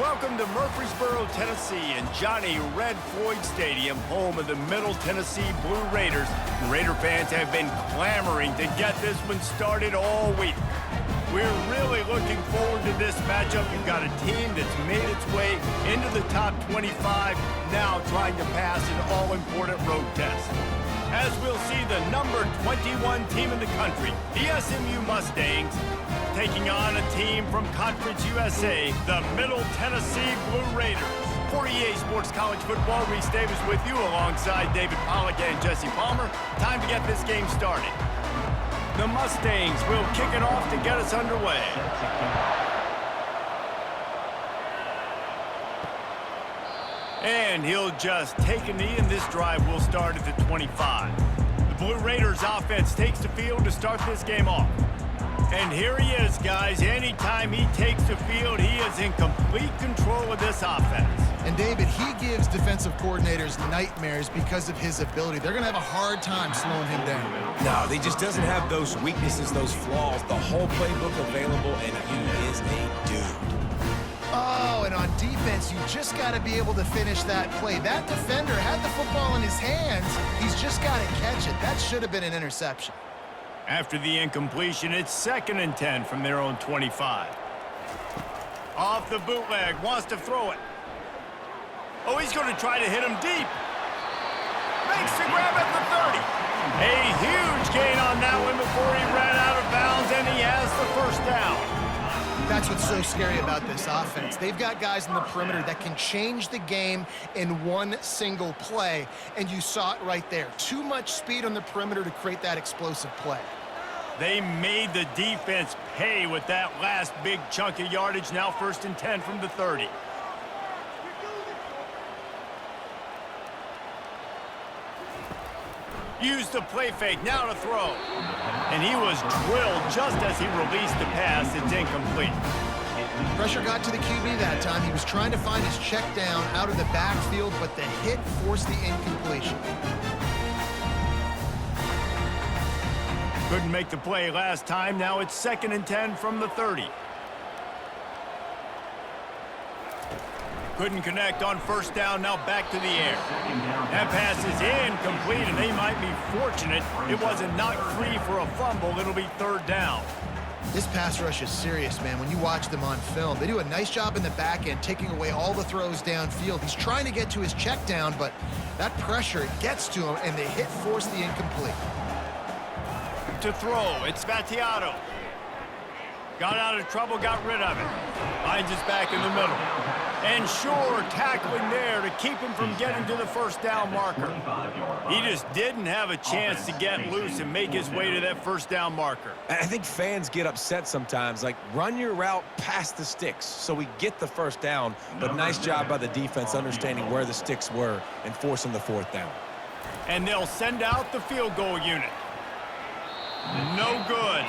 Welcome to Murfreesboro, Tennessee, and Johnny Red Floyd Stadium, home of the Middle Tennessee Blue Raiders. Raider fans have been clamoring to get this one started all week. We're really looking forward to this matchup. You've got a team that's made its way into the top 25, now trying to pass an all-important road test. As we'll see the number 21 team in the country, the SMU Mustangs, taking on a team from Conference USA, the Middle Tennessee Blue Raiders. For EA Sports College Football, Reese Davis with you alongside David Pollack and Jesse Palmer. Time to get this game started. The Mustangs will kick it off to get us underway. And he'll just take a knee, and this drive will start at the 25. The Blue Raiders offense takes the field to start this game off. And here he is, guys. Anytime he takes the field, he is in complete control of this offense. And David, he gives defensive coordinators nightmares because of his ability. They're going to have a hard time slowing him down. No, he just doesn't have those weaknesses, those flaws. The whole playbook available, and he is a dude. Oh, and on defense, you just got to be able to finish that play. That defender had the football in his hands. He's just got to catch it. That should have been an interception. After the incompletion, it's 2nd and 10 from their own 25. Off the bootleg, wants to throw it. Oh, he's going to try to hit him deep. Makes the grab at the 30. A huge gain on that one before he ran out of bounds, and he has the first down. That's what's so scary about this offense. They've got guys in the perimeter that can change the game in one single play, and you saw it right there. Too much speed on the perimeter to create that explosive play. They made the defense pay with that last big chunk of yardage. Now 1st and 10 from the 30. Used the play fake, now to throw. And he was drilled just as he released the pass. It's incomplete. Pressure got to the QB that time. He was trying to find his check down out of the backfield, but the hit forced the incompletion. Couldn't make the play last time. Now it's 2nd and 10 from the 30. Couldn't connect on 1st down, now back to the air. That pass is incomplete, and they might be fortunate it wasn't knocked free for a fumble. It'll be 3rd down. This pass rush is serious, man. When you watch them on film, they do a nice job in the back end, taking away all the throws downfield. He's trying to get to his check down, but that pressure gets to him, and the hit forced the incomplete. To throw, it's Vattiato. Got out of trouble, got rid of it. Finds us back in the middle. And sure, tackling there to keep him from getting to the 1st down marker. He just didn't have a chance to get loose and make his way to that 1st down marker. I think fans get upset sometimes. Like, run your route past the sticks so we get the 1st down. But nice job by the defense understanding where the sticks were and forcing the 4th down. And they'll send out the field goal unit. No good.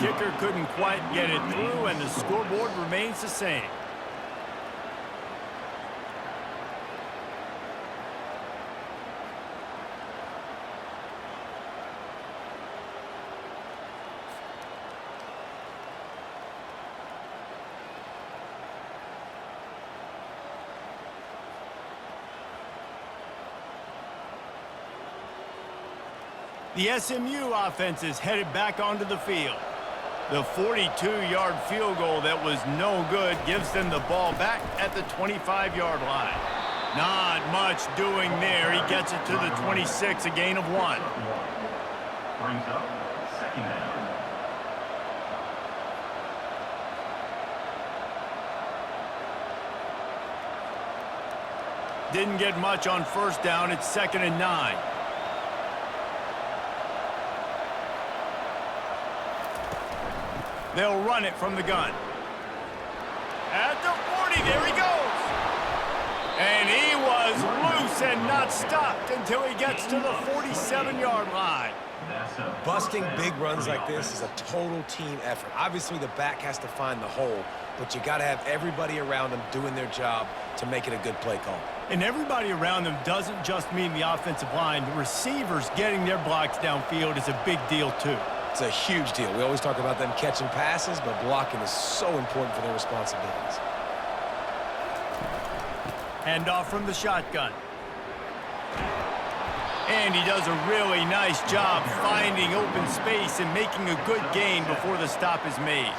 Kicker couldn't quite get it through, and the scoreboard remains the same. The SMU offense is headed back onto the field. The 42-yard field goal that was no good gives them the ball back at the 25-yard line. Not much doing there. He gets it to the 26, a gain of 1. Brings up 2nd down. Didn't get much on 1st down. It's 2nd and 9. They'll run it from the gun. At the 40, there he goes. And he was loose and not stopped until he gets to the 47-yard line. Busting big runs like this is a total team effort. Obviously, the back has to find the hole, but you got to have everybody around them doing their job to make it a good play call. And everybody around them doesn't just mean the offensive line. The receivers getting their blocks downfield is a big deal, too. It's a huge deal. We always talk about them catching passes, but blocking is so important for their responsibilities. Handoff from the shotgun. And he does a really nice job finding open space and making a good gain before the stop is made.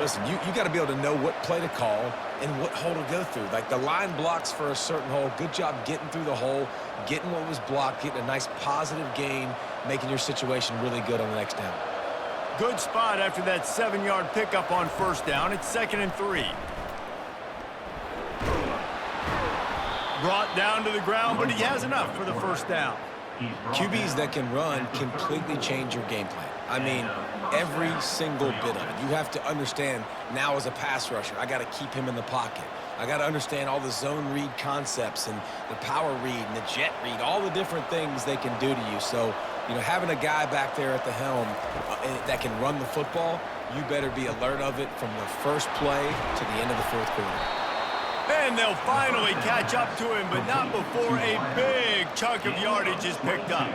Listen, you got to be able to know what play to call and what hole to go through. Like the line blocks for a certain hole. Good job getting through the hole, getting what was blocked, getting a nice positive gain, making your situation really good on the next down. Good spot after that 7-yard pickup on first down. It's 2nd and 3. Brought down to the ground, but he has enough for the first down. QBs that can run completely change your game plan. I mean, every single bit of it. You have to understand now as a pass rusher, I got to keep him in the pocket. I got to understand all the zone read concepts and the power read and the jet read, all the different things they can do to you. So, you know, having a guy back there at the helm that can run the football, you better be alert of it from the first play to the end of the fourth quarter. And they'll finally catch up to him, but not before a big chunk of yardage is picked up.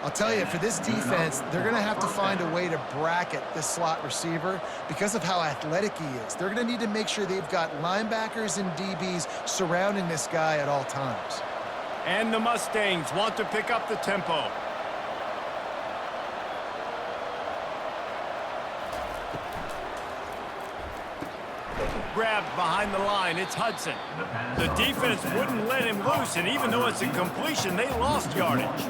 I'll tell you, for this defense, they're going to have to find a way to bracket this slot receiver because of how athletic he is. They're going to need to make sure they've got linebackers and DBs surrounding this guy at all times. And the Mustangs want to pick up the tempo. Grabbed behind the line, it's Hudson. The defense wouldn't let him loose, and even though it's a completion, they lost yardage.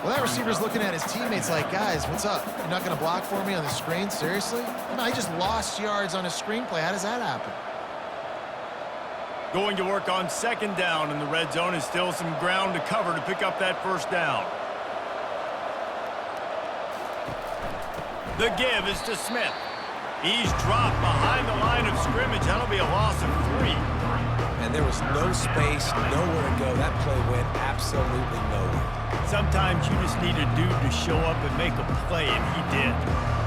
Well, that receiver's looking at his teammates like, guys, what's up? You're not going to block for me on the screen? Seriously? No, I just lost yards on a screenplay. How does that happen? Going to work on 2nd down, and the red zone is still some ground to cover to pick up that first down. The give is to Smith. He's dropped behind the line of scrimmage. That'll be a loss of 3. And there was no space, nowhere to go. That play went absolutely nowhere. Sometimes you just need a dude to show up and make a play, and he did.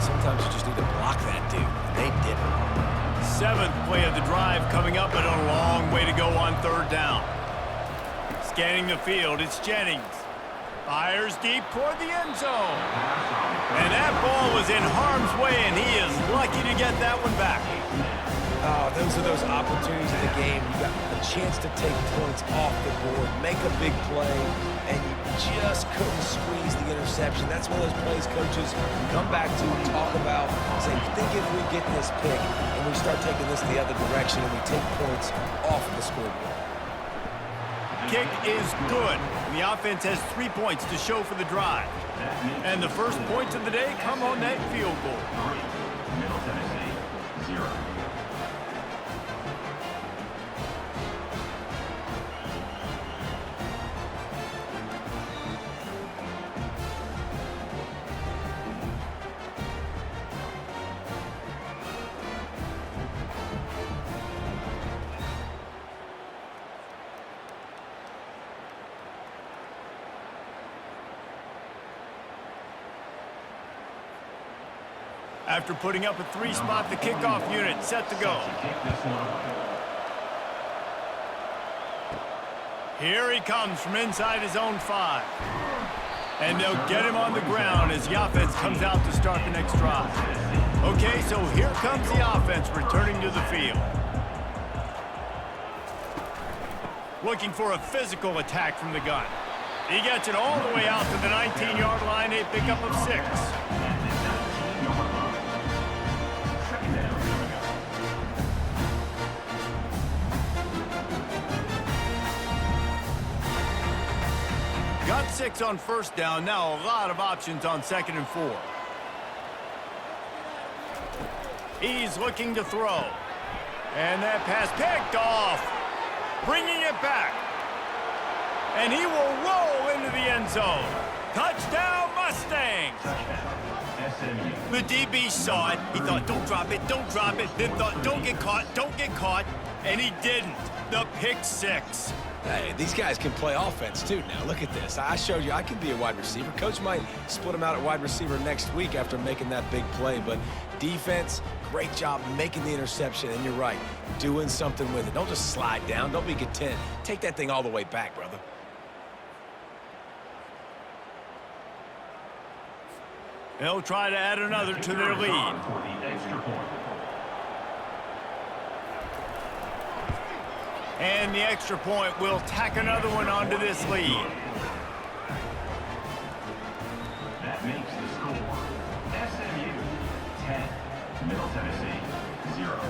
Sometimes you just need to block that dude, and they didn't. 7th play of the drive coming up, but a long way to go on 3rd down. Scanning the field, it's Jennings. Fires deep toward the end zone. And that ball was in harm's way, and he is lucky to get that one back. Oh, those are those opportunities in the game. You got a chance to take points off the board, make a big play, and you just couldn't squeeze the interception. That's one of those plays coaches come back to and talk about, say, think if we get this pick and we start taking this the other direction and we take points off the scoreboard. Kick is good. The offense has 3 points to show for the drive. And the first points of the day come on that field goal. 3, Middle Tennessee, 0. After putting up a 3-spot, the kickoff unit set to go. Here he comes from inside his own 5. And they'll get him on the ground as the offense comes out to start the next drive. Okay, so here comes the offense returning to the field. Looking for a physical attack from the gun. He gets it all the way out to the 19-yard line, a pickup of 6. Got 6 on first down. Now a lot of options on 2nd and 4. He's looking to throw. And that pass picked off. Bringing it back. And he will roll into the end zone. Touchdown, Mustangs! The DB saw it. He thought, don't drop it, don't drop it. Then thought, don't get caught. And he didn't. The pick 6. Hey, these guys can play offense, too, now. Look at this. I showed you I can be a wide receiver. Coach might split him out at wide receiver next week after making that big play. But defense, great job making the interception. And you're right, doing something with it. Don't just slide down. Don't be content. Take that thing all the way back, brother. They'll try to add another to their lead. And the extra point will tack another one onto this lead. That makes the score SMU 10, Middle Tennessee 0.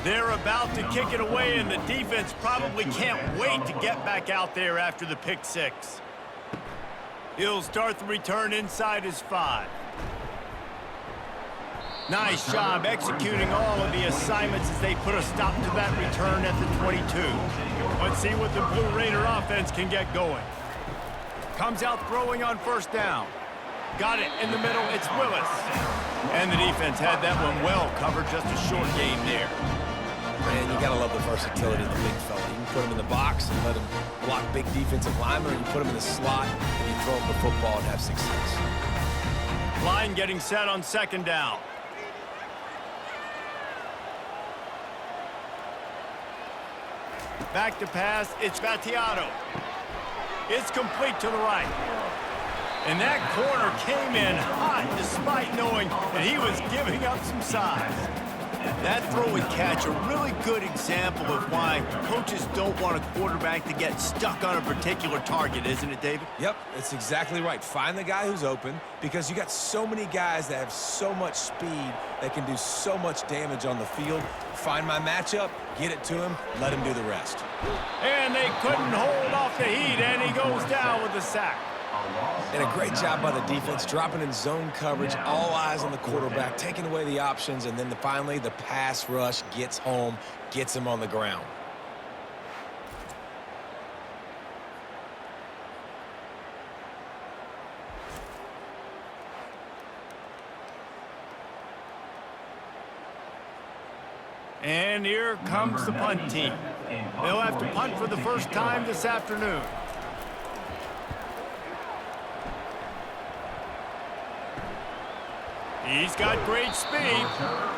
They're about to kick it away, and the defense probably can't wait to get back out there after the pick six. He'll start the return inside his 5. Nice job executing all of the assignments as they put a stop to that return at the 22. Let's see what the Blue Raider offense can get going. Comes out throwing on first down. Got it in the middle, it's Willis. And the defense had that one well covered, just a short game there. Man, you gotta love the versatility of the big fella. You can put him in the box and let him block big defensive linemen, or you put him in the slot and you throw him the football and have success. Line getting set on second down. Back to pass, it's Vattiato. It's complete to the right. And that corner came in hot despite knowing that he was giving up some size. That throw and catch, a really good example of why coaches don't want a quarterback to get stuck on a particular target, isn't it, David? Yep, it's exactly right. Find the guy who's open, because you got so many guys that have so much speed that can do so much damage on the field. Find my matchup, get it to him, let him do the rest. And they couldn't hold off the heat, and he goes down with the sack. And a great job by the defense, dropping in zone coverage, all eyes on the quarterback, taking away the options, and then finally the pass rush gets home, gets him on the ground. And here comes the punt team. They'll have to punt for the first time this afternoon. He's got great speed.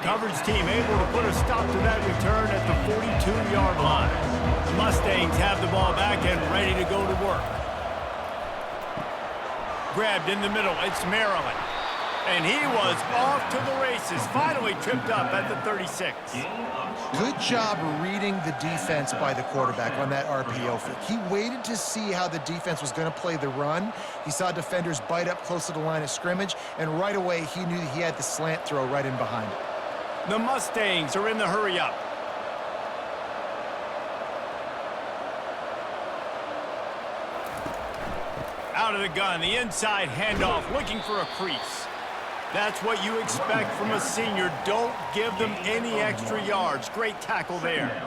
Coverage team able to put a stop to that return at the 42-yard line. The Mustangs have the ball back and ready to go to work. Grabbed in the middle, it's Maryland. And he was off to the races, finally tripped up at the 36. Good job reading the defense by the quarterback on that RPO fake. He waited to see how the defense was going to play the run. He saw defenders bite up close to the line of scrimmage, and right away he knew he had the slant throw right in behind it. The Mustangs are in the hurry-up. Out of the gun, the inside handoff, looking for a crease. That's what you expect from a senior. Don't give them any extra yards. Great tackle there.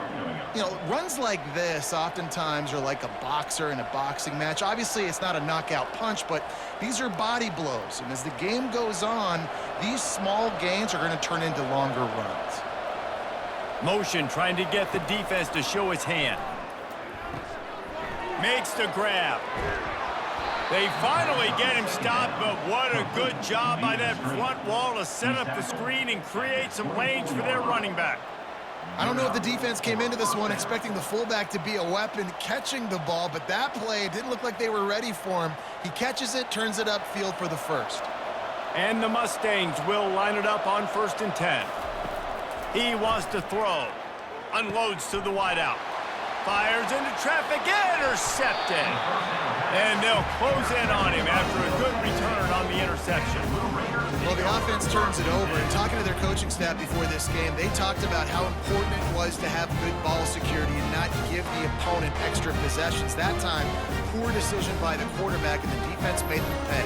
You know, runs like this oftentimes are like a boxer in a boxing match. Obviously, it's not a knockout punch, but these are body blows. And as the game goes on, these small gains are going to turn into longer runs. Motion trying to get the defense to show his hand. Makes the grab. They finally get him stopped, but what a good job by that front wall to set up the screen and create some lanes for their running back. I don't know if the defense came into this one expecting the fullback to be a weapon catching the ball, but that play didn't look like they were ready for him. He catches it, turns it upfield for the first. And the Mustangs will line it up on 1st and 10. He wants to throw. Unloads to the wideout. Fires into traffic, intercepted. And they'll close in on him after a good return on the interception. Well, the offense turns it over, and talking to their coaching staff before this game, they talked about how important it was to have good ball security and not give the opponent extra possessions. That time, poor decision by the quarterback, and the defense made them pay.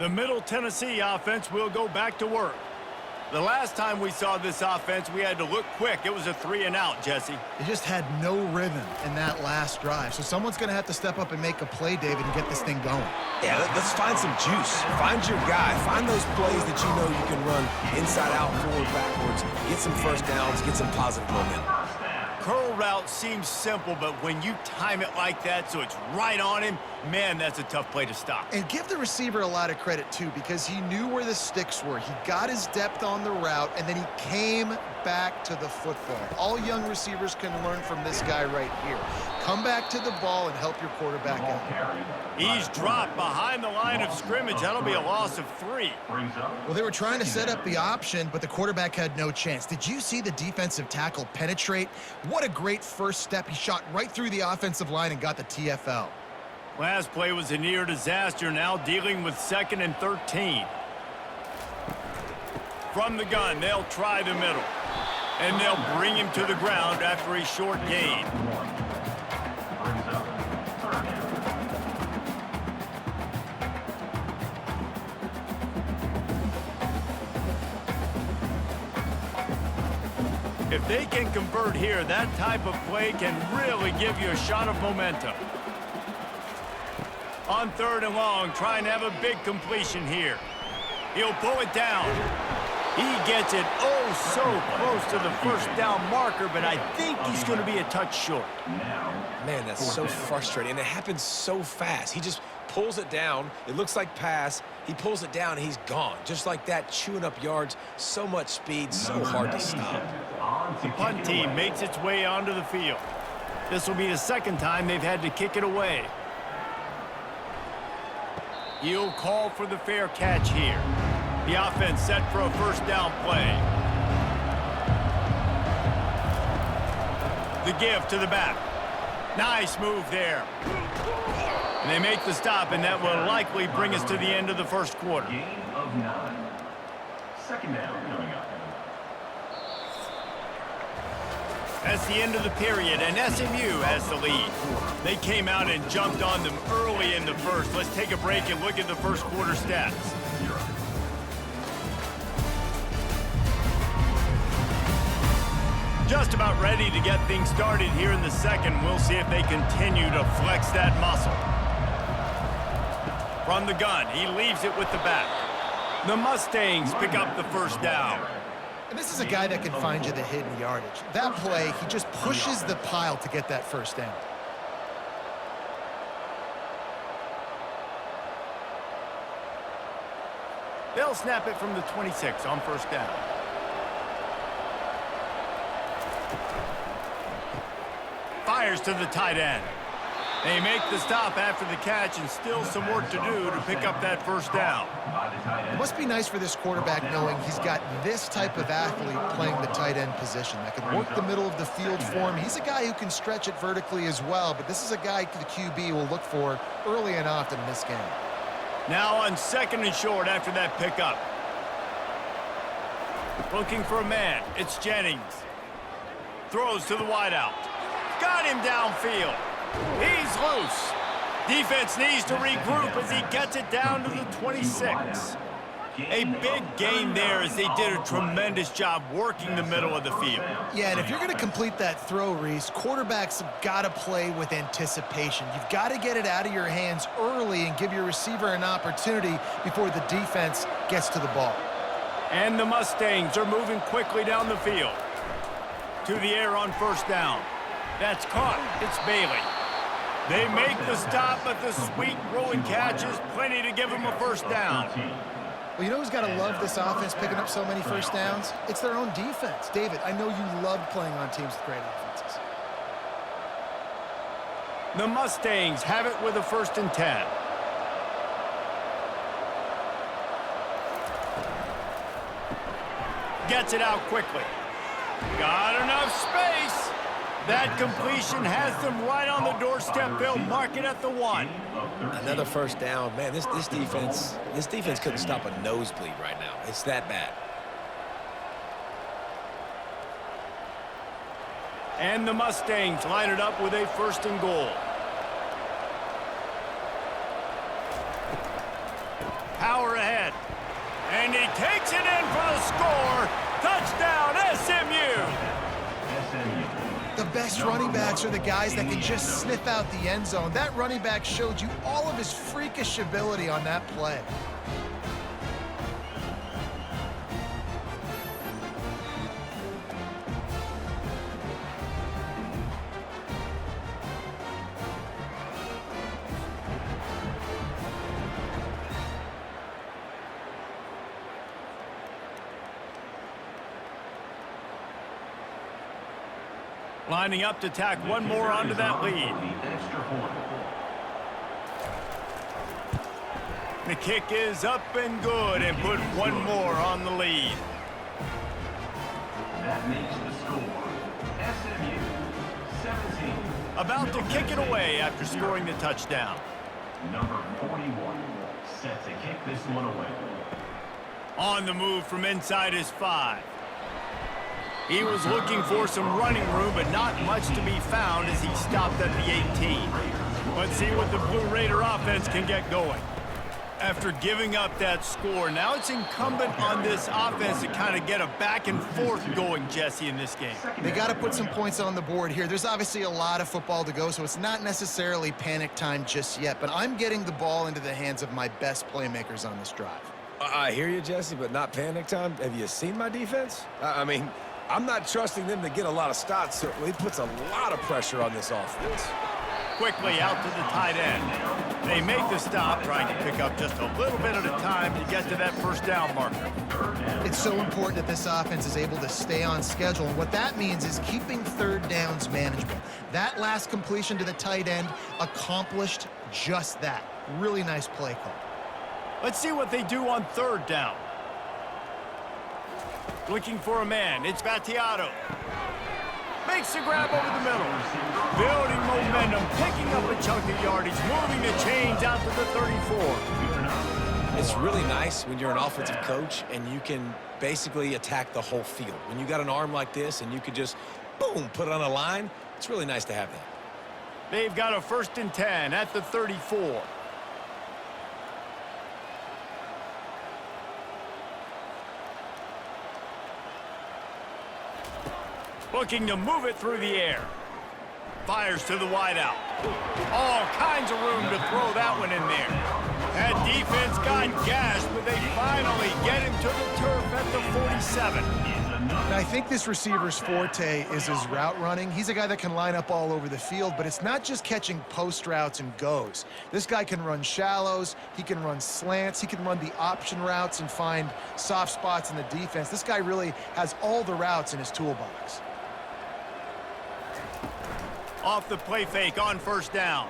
The Middle Tennessee offense will go back to work. The last time we saw this offense, we had to look quick. It was a 3-and-out, Jesse. They just had no rhythm in that last drive. So someone's going to have to step up and make a play, David, and get this thing going. Yeah, let's find some juice. Find your guy. Find those plays that you know you can run inside out, forward, backwards. Get some first downs. Get some positive momentum. Curl route seems simple, but when you time it like that so it's right on him, Man, that's a tough play to stop. And give the receiver a lot of credit, too, because he knew where the sticks were. He got his depth on the route, and then he came back to the football. All young receivers can learn from this guy right here. Come back to the ball and help your quarterback out. He's dropped behind the line of scrimmage. That'll be a loss of 3. Well, they were trying to set up the option, but the quarterback had no chance. Did you see the defensive tackle penetrate? What a great first step. He shot right through the offensive line and got the TFL. Last play was a near disaster, now dealing with 2nd and 13. From the gun, they'll try the middle. And they'll bring him to the ground after a short gain. If they can convert here, that type of play can really give you a shot of momentum. On 3rd and long, trying to have a big completion here. He'll pull it down. He gets it oh so close to the first down marker, but I think he's going to be a touch short. Man, that's so frustrating, and it happens so fast. He just pulls it down. It looks like pass. He pulls it down, and he's gone. Just like that, chewing up yards. So much speed, so hard to stop. The punt team makes its way onto the field. This will be the 2nd time they've had to kick it away. He'll call for the fair catch here. The offense set for a first down play. The give to the back. Nice move there. And they make the stop, and that will likely bring us to the end of the first quarter. Gain of 9. 2nd down coming up. That's the end of the period, and SMU has the lead. They came out and jumped on them early in the first. Let's take a break and look at the first quarter stats. Just about ready to get things started here in the second. We'll see if they continue to flex that muscle. From the gun, he leaves it with the back. The Mustangs pick up the first down. And this is a guy that can find you the hidden yardage. That play, he just pushes the pile to get that first down. They'll snap it from the 26 on first down. Fires to the tight end. They make the stop after the catch, and still some work to do to pick up that first down. It must be nice for this quarterback knowing he's got this type of athlete playing the tight end position that can work the middle of the field for him. He's a guy who can stretch it vertically as well, but this is a guy the QB will look for early and often in this game. Now on 2nd and short after that pickup. Looking for a man. It's Jennings. Throws to the wideout. Got him downfield. He's loose. Defense needs to regroup as he gets it down to the 26. A big gain there as they did a tremendous job working the middle of the field. Yeah, and if you're going to complete that throw, Reese, quarterbacks have got to play with anticipation. You've got to get it out of your hands early and give your receiver an opportunity before the defense gets to the ball. And the Mustangs are moving quickly down the field. To the air on first down. That's caught. It's Bailey. They make the stop, but the sweet rolling catch is plenty to give them a first down. Well, you know who's got to love this offense picking up so many first downs? It's their own defense. David, I know you love playing on teams with great offenses. The Mustangs have it with a 1st and 10. Gets it out quickly. Got enough space. That completion has them right on the doorstep. They'll mark it at the 1. Another first down. Man, this defense couldn't stop a nosebleed right now. It's that bad. And the Mustangs line it up with a 1st and goal. Power ahead. And he takes it in for the score. Touchdown, SMU. The best running backs are the guys that can just sniff out the end zone. That running back showed you all of his freakish ability on that play. Lining up to tack one more onto that lead. The kick is up and good and put one more on the lead. That makes the score SMU 17. About to kick it away after scoring the touchdown. Number 41 set to kick this one away. On the move from inside his 5. He was looking for some running room, but not much to be found as he stopped at the 18. Let's see what the Blue Raider offense can get going. After giving up that score, now it's incumbent on this offense to kind of get a back and forth going, Jesse, in this game. They got to put some points on the board here. There's obviously a lot of football to go, so it's not necessarily panic time just yet, but I'm getting the ball into the hands of my best playmakers on this drive. I hear you, Jesse, but not panic time. Have you seen my defense? I mean, I'm not trusting them to get a lot of stops, so it puts a lot of pressure on this offense. Quickly out to the tight end. They make the stop, trying to pick up just a little bit at a time to get to that first down marker. It's so important that this offense is able to stay on schedule, and what that means is keeping third downs manageable. That last completion to the tight end accomplished just that. Really nice play call. Let's see what they do on third down. Looking for a man. It's Battiato. Makes the grab over the middle. Building momentum, picking up a chunk of yardage, moving the chains out to the 34. It's really nice when you're an offensive coach and you can basically attack the whole field. When you got an arm like this and you could just, boom, put it on a line, it's really nice to have that. They've got a 1st and 10 at the 34. Looking to move it through the air. Fires to the wideout. All kinds of room to throw that one in there. That defense got gashed, but they finally get him to the turf at the 47. And I think this receiver's forte is his route running. He's a guy that can line up all over the field, but it's not just catching post routes and goes. This guy can run shallows, he can run slants, he can run the option routes and find soft spots in the defense. This guy really has all the routes in his toolbox. Off the play fake on first down.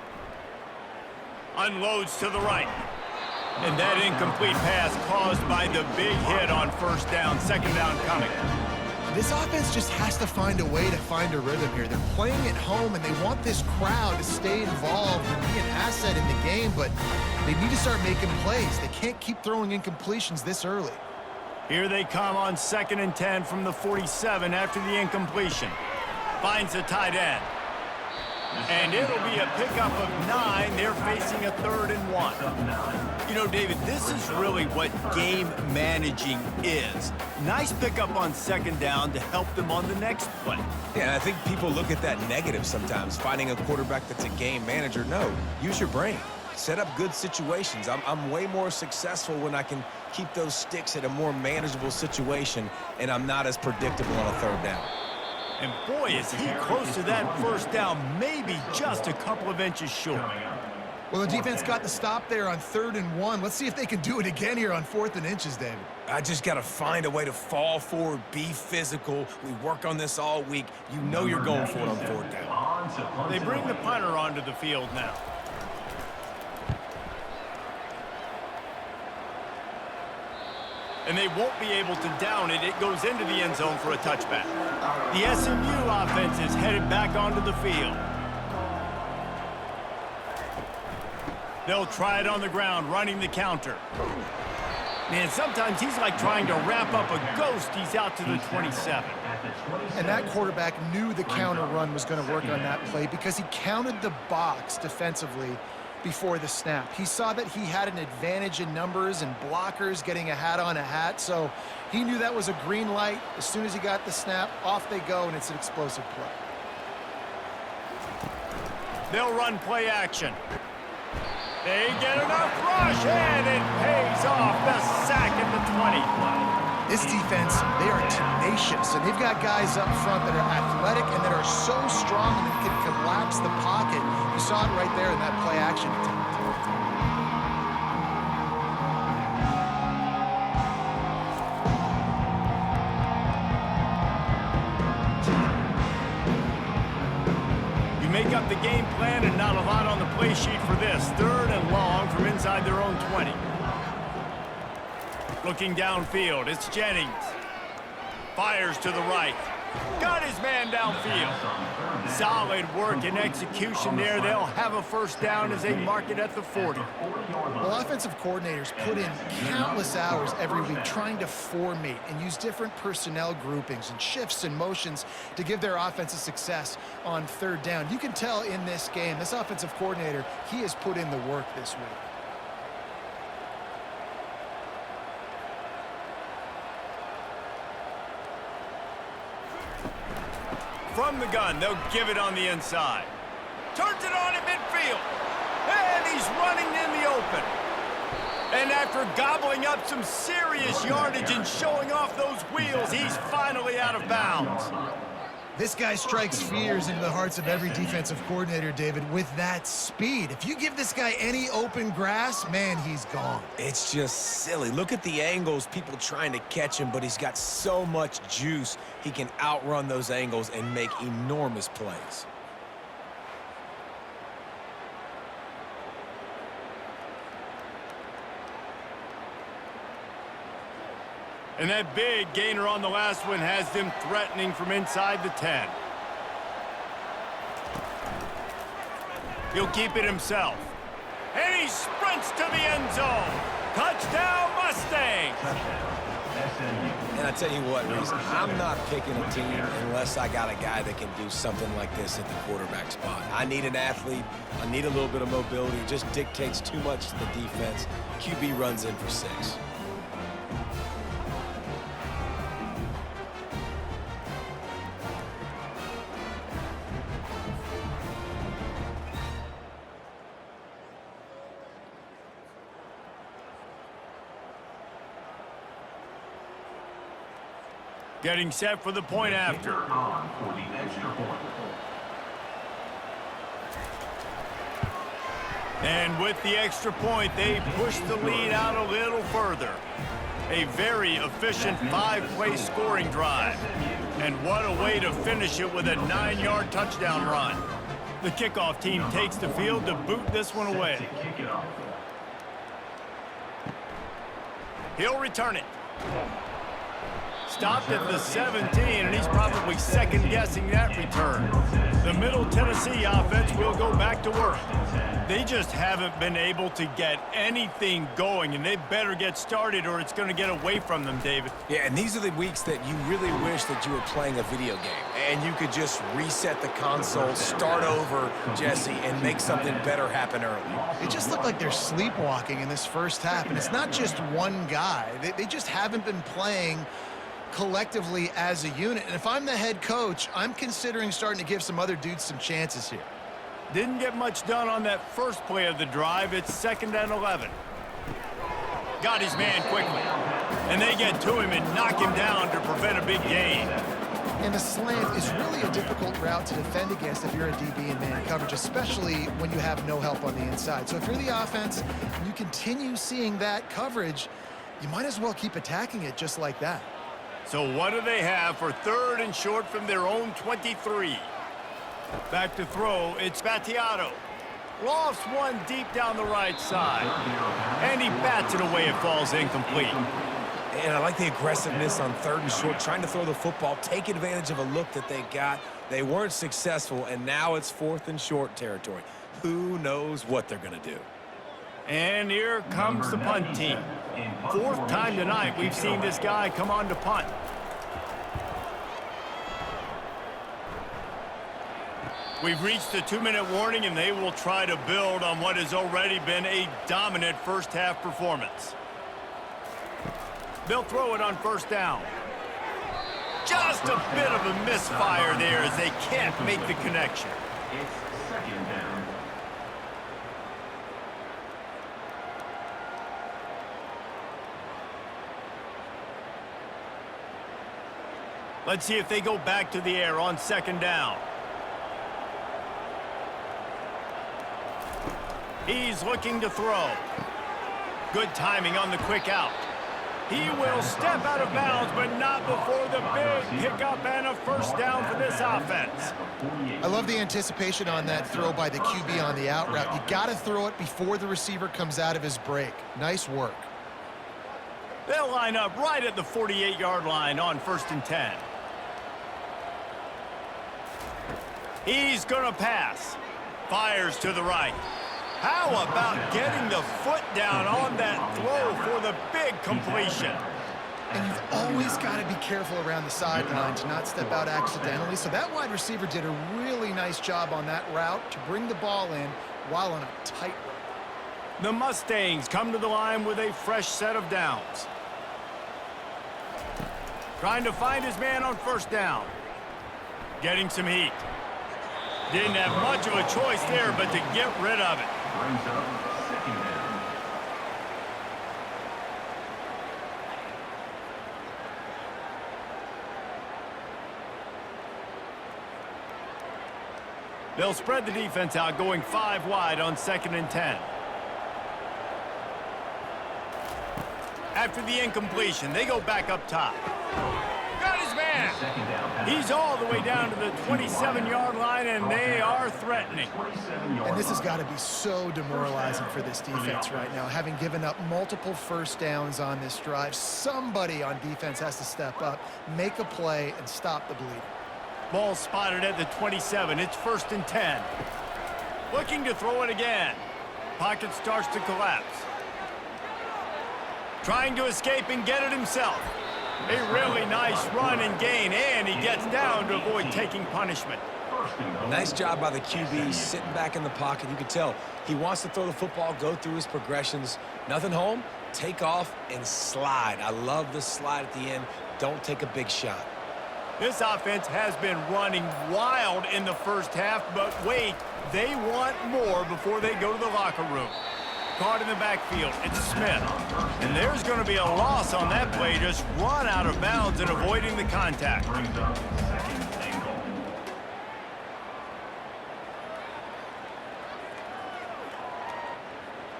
Unloads to the right. And that incomplete pass caused by the big hit on first down. 2nd down coming. This offense just has to find a way to find a rhythm here. They're playing at home, and they want this crowd to stay involved and be an asset in the game, but they need to start making plays. They can't keep throwing incompletions this early. Here they come on 2nd and 10 from the 47 after the incompletion. Finds the tight end. And it'll be a pickup of 9. They're facing a 3rd and 1. You know, David, this is really what game managing is. Nice pickup on 2nd down to help them on the next play. Yeah, and I think people look at that negative sometimes, finding a quarterback that's a game manager. No, use your brain. Set up good situations. I'm way more successful when I can keep those sticks at a more manageable situation, and I'm not as predictable on a 3rd down. And boy, is he close to that first down, maybe just a couple of inches short. Well, the defense got the stop there on 3rd and 1. Let's see if they can do it again here on 4th and inches, David. I just got to find a way to fall forward, be physical. We work on this all week. You know you're going for it on 4th down. They bring the punter onto the field now. And they won't be able to down it. It goes into the end zone for a touchback. The SMU offense is headed back onto the field. They'll try it on the ground, running the counter. Man, sometimes he's like trying to wrap up a ghost. He's out to the 27. And that quarterback knew the counter run was going to work on that play because he counted the box defensively before the snap. He saw that he had an advantage in numbers and blockers getting a hat on a hat, so he knew that was a green light. As soon as he got the snap, off they go, and it's an explosive play. They'll run play action. They get enough rush, and it pays off. The sack at the 20. This defense, they are tenacious, and they've got guys up front that are athletic and that are so strong that they can collapse the pocket. You saw it right there in that play action attempt. the game plan and not a lot on the play sheet for this. 3rd and long from inside their own 20. Looking downfield, it's Jennings. Fires to the right. Got his man downfield. Solid work and execution there. They'll have a first down as they mark it at the 40. Well, offensive coordinators put in countless hours every week trying to formate and use different personnel groupings and shifts and motions to give their offense a success on 3rd down. You can tell in this game, this offensive coordinator, he has put in the work this week. From the gun, they'll give it on the inside. Turns it on at midfield. And he's running in the open. And after gobbling up some serious yardage and showing off those wheels, he's finally out of bounds. This guy strikes fears into the hearts of every defensive coordinator, David, with that speed. If you give this guy any open grass, man, he's gone. It's just silly. Look at the angles, people trying to catch him, but he's got so much juice. He can outrun those angles and make enormous plays. And that big gainer on the last one has them threatening from inside the 10. He'll keep it himself. And he sprints to the end zone. Touchdown, Mustangs! And I tell you what, Reese, I'm not picking a team unless I got a guy that can do something like this at the quarterback spot. I need an athlete. I need a little bit of mobility. It just dictates too much to the defense. QB runs in for 6. Getting set for the point after. On for the extra point. And with the extra point, they push the lead out a little further. A very efficient 5-play scoring drive. And what a way to finish it with a 9-yard touchdown run. The kickoff team takes the field to boot this one away. He'll return it. Stopped at the 17, and he's probably second-guessing that return. The Middle Tennessee offense will go back to work. They just haven't been able to get anything going, and they better get started or it's going to get away from them, David. Yeah, and these are the weeks that you really wish that you were playing a video game and you could just reset the console, start over, Jesse, and make something better happen early. It just looked like they're sleepwalking in this first half, and it's not just one guy. They just haven't been playing collectively as a unit. And if I'm the head coach, I'm considering starting to give some other dudes some chances here. Didn't get much done on that first play of the drive. It's 2nd and 11. Got his man quickly. And they get to him and knock him down to prevent a big gain. And the slant is really a difficult route to defend against if you're a DB in man coverage, especially when you have no help on the inside. So if you're the offense and you continue seeing that coverage, you might as well keep attacking it just like that. So what do they have for 3rd and short from their own 23? Back to throw, it's Battiato. Lofts one deep down the right side. And he bats it away, it falls incomplete. And I like the aggressiveness on 3rd and short, trying to throw the football, take advantage of a look that they got. They weren't successful, and now it's 4th and short territory. Who knows what they're going to do? And here comes the punt team. 4th time tonight we've seen this guy come on to punt. We've reached the 2-minute warning, and they will try to build on what has already been a dominant first-half performance. They'll throw it on 1st down. Just a bit of a misfire there as they can't make the connection. It's 2nd down. Let's see if they go back to the air on 2nd down. He's looking to throw. Good timing on the quick out. He will step out of bounds, but not before the big pickup and a first down for this offense. I love the anticipation on that throw by the QB on the out route. You got to throw it before the receiver comes out of his break. Nice work. They'll line up right at the 48-yard line on 1st and 10. He's going to pass. Fires to the right. How about getting the foot down on that throw for the big completion? And you've always got to be careful around the sideline to not step out accidentally. So that wide receiver did a really nice job on that route to bring the ball in while on a tight rope. The Mustangs come to the line with a fresh set of downs. Trying to find his man on 1st down. Getting some heat. Didn't have much of a choice there, but to get rid of it. Brings up 2nd down. They'll spread the defense out, going 5 wide on 2nd and 10. After the incompletion, they go back up top. Got his man. 2nd down. He's all the way down to the 27-yard line, and they are threatening. And this has got to be so demoralizing for this defense right now. Having given up multiple first downs on this drive, somebody on defense has to step up, make a play, and stop the bleeding. Ball spotted at the 27. It's 1st and 10. Looking to throw it again. Pocket starts to collapse. Trying to escape and get it himself. A really nice run and gain, and he gets down to avoid taking punishment. Nice job by the QB, sitting back in the pocket. You can tell he wants to throw the football, go through his progressions. Nothing home, take off, and slide. I love the slide at the end. Don't take a big shot. This offense has been running wild in the 1st half, but wait, they want more before they go to the locker room. Caught in the backfield, it's Smith. And there's going to be a loss on that play, just run out of bounds and avoiding the contact. Brings up 2nd and goal.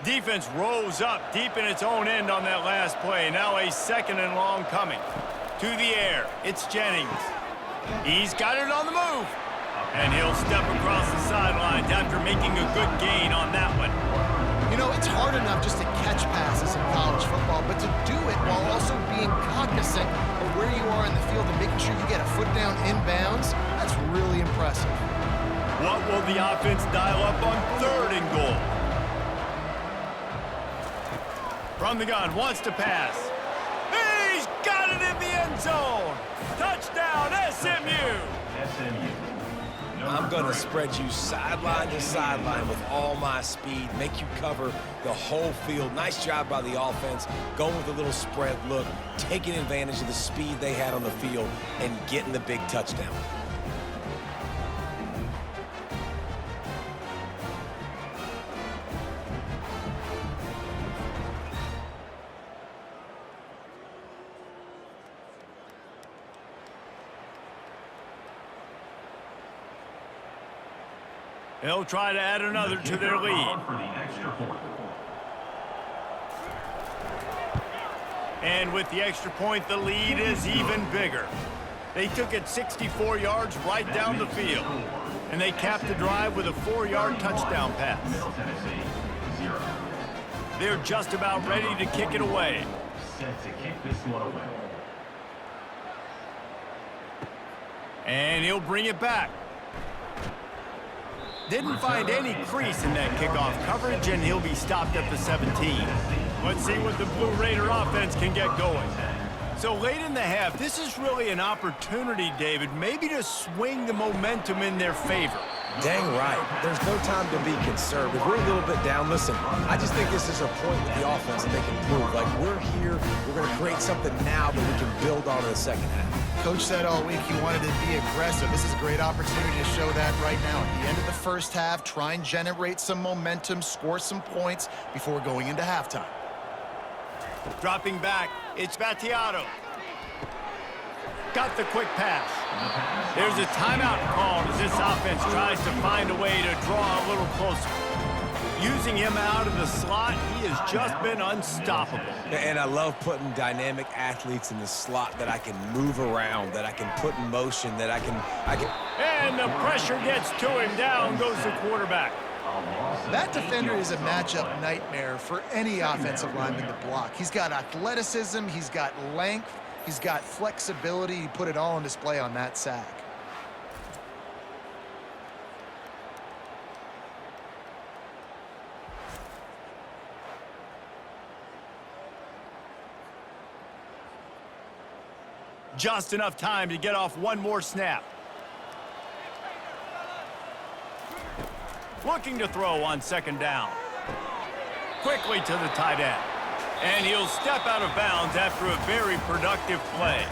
Defense rose up deep in its own end on that last play. Now a 2nd and long coming. To the air, it's Jennings. He's got it on the move. And he'll step across the sidelines after making a good gain on that one. You know, it's hard enough just to catch passes in college football, but to do it while also being cognizant of where you are in the field and making sure you get a foot down inbounds, that's really impressive. What will the offense dial up on 3rd and goal? From the gun, wants to pass. He's got it in the end zone. Touchdown, SMU. SMU. I'm going to spread you sideline to sideline with all my speed, make you cover the whole field. Nice job by the offense, going with a little spread look, taking advantage of the speed they had on the field, and getting the big touchdown. They'll try to add another to their lead. For the extra point. And with the extra point, the lead is even bigger. They took it 64 yards right down the field. And they capped the drive with a 4-yard touchdown pass. Middle Tennessee, 0. They're just about ready to kick it away. Set to kick this one away. And he'll bring it back. Didn't find any crease in that kickoff coverage, and he'll be stopped at the 17. Let's see what the Blue Raider offense can get going. So late in the half, this is really an opportunity, David, maybe to swing the momentum in their favor. Dang right. There's no time to be concerned. If we're a little bit down, listen, I just think this is a point with the offense that they can prove. Like, we're here, we're going to create something now that we can build on in the 2nd half. Coach said all week he wanted to be aggressive. This is a great opportunity to show that right now. At the end of the 1st half, try and generate some momentum, score some points before going into halftime. Dropping back, it's Battiato. Got the quick pass. There's a timeout called as this offense tries to find a way to draw a little closer. Using him out of the slot, he has just been unstoppable. And I love putting dynamic athletes in the slot that I can move around, that I can put in motion, that I can... And the pressure gets to him. Down goes the quarterback. That defender is a matchup nightmare for any offensive lineman to block. He's got athleticism, he's got length, he's got flexibility. He put it all on display on that sack. Just enough time to get off one more snap. Looking to throw on second down. Quickly to the tight end. And he'll step out of bounds after a very productive play.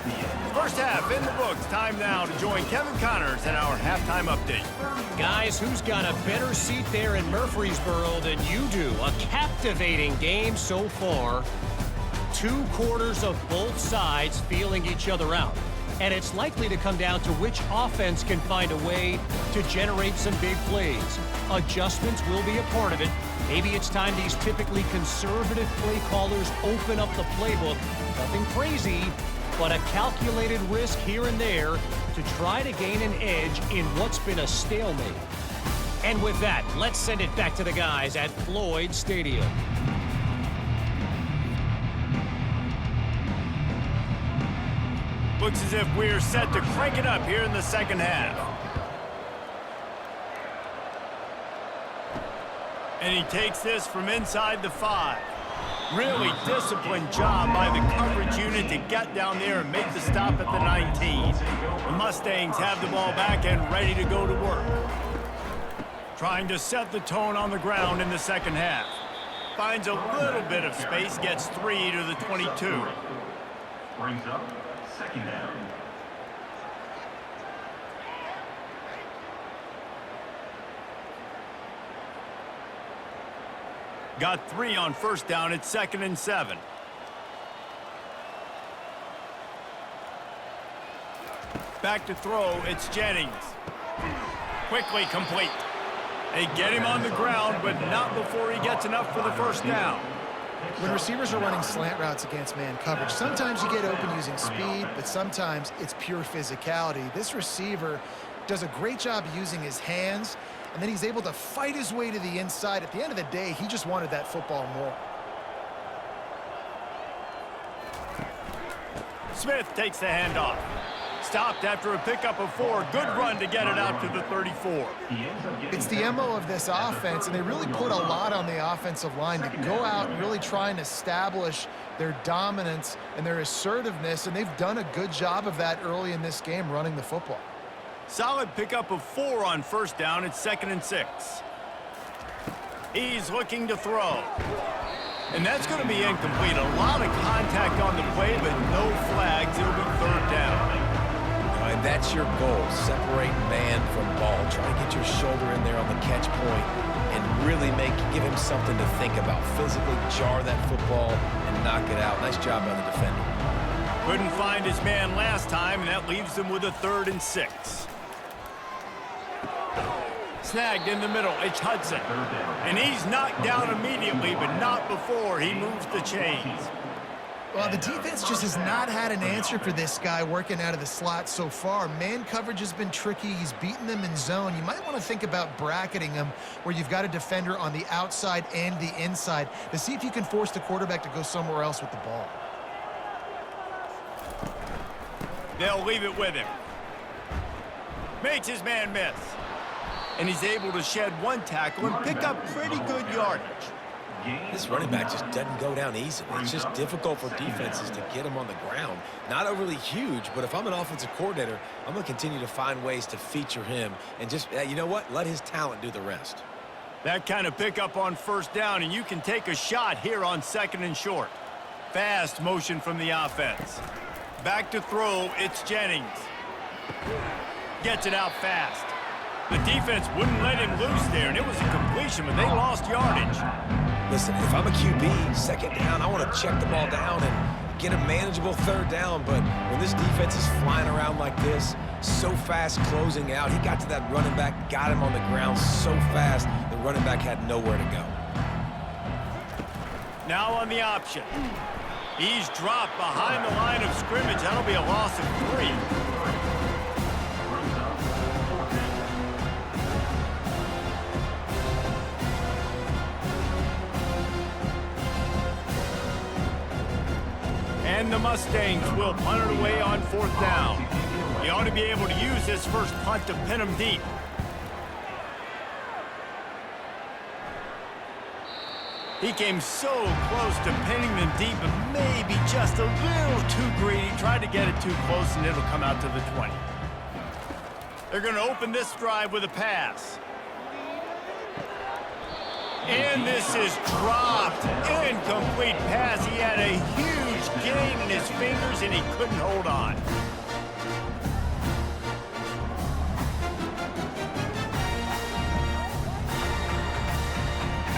First half in the books. Time now to join Kevin Connors in our halftime update. Guys, who's got a better seat there in Murfreesboro than you do? A captivating game so far. 2 quarters of both sides feeling each other out. And it's likely to come down to which offense can find a way to generate some big plays. Adjustments will be a part of it. Maybe it's time these typically conservative play callers open up the playbook. Nothing crazy, but a calculated risk here and there to try to gain an edge in what's been a stalemate. And with that, let's send it back to the guys at Floyd Stadium. Looks as if we're set to crank it up here in the second half. And he takes this from inside the 5. Really disciplined job by the coverage unit to get down there and make the stop at the 19. The Mustangs have the ball back and ready to go to work. Trying to set the tone on the ground in the second half. Finds a little bit of space, gets 3 to the 22. Brings up second down. Got 3 on first down. It's 2nd and 7. Back to throw. It's Jennings. Quickly complete. They get him on the ground, but not before he gets enough for the first down. When receivers are running slant routes against man coverage, sometimes you get open using speed, but sometimes it's pure physicality. This receiver does a great job using his hands, and then he's able to fight his way to the inside. At the end of the day, he just wanted that football more. Smith takes the handoff. Stopped after a pickup of 4. Good run to get it out to the 34. It's the MO of this offense, and they really put a lot on the offensive line to go out and really try and establish their dominance and their assertiveness, and they've done a good job of that early in this game running the football. Solid pickup of 4 on first down. It's 2nd and 6. He's looking to throw. And that's going to be incomplete. A lot of contact on the play, but no flags. It'll be 3rd down. And that's your goal. Separate man from ball. Try to get your shoulder in there on the catch point and really give him something to think about. Physically jar that football and knock it out. Nice job by the defender. Couldn't find his man last time, and that leaves him with a 3rd and 6. Snagged in the middle. It's Hudson. And he's knocked down immediately, but not before he moves the chains. Well, the defense just has not had an answer for this guy working out of the slot so far. Man coverage has been tricky. He's beaten them in zone. You might want to think about bracketing him where you've got a defender on the outside and the inside to see if you can force the quarterback to go somewhere else with the ball. They'll leave it with him. Makes his man miss. And he's able to shed 1 tackle and pick up pretty good yardage. This running back just doesn't go down easily. It's just difficult for defenses to get him on the ground. Not overly huge, but if I'm an offensive coordinator, I'm going to continue to find ways to feature him and just, you know what, let his talent do the rest. That kind of pickup on first down, and you can take a shot here on 2nd and short. Fast motion from the offense. Back to throw, it's Jennings. Gets it out fast. The defense wouldn't let him loose there, and it was a completion, but they lost yardage. Listen, if I'm a QB, 2nd down, I want to check the ball down and get a manageable 3rd down, but when this defense is flying around like this, so fast closing out, he got to that running back, got him on the ground so fast, the running back had nowhere to go. Now on the option. He's dropped behind the line of scrimmage. That'll be a loss of 3. And the Mustangs will punt it away on 4th down. He ought to be able to use this first punt to pin them deep. He came so close to pinning them deep, but maybe just a little too greedy. Tried to get it too close, and it'll come out to the 20. They're going to open this drive with a pass. And this is dropped. Incomplete pass. He had a huge gain in his fingers, and he couldn't hold on.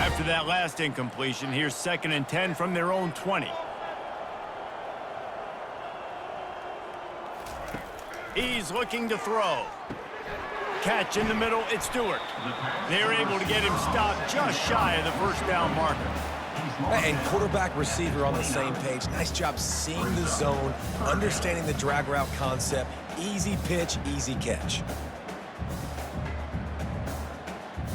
After that last incompletion, here's 2nd and 10 from their own 20. He's looking to throw. Catch in the middle, it's Stewart. They're able to get him stopped just shy of the first down marker. And quarterback receiver on the same page. Nice job seeing the zone, understanding the drag route concept. Easy pitch, easy catch.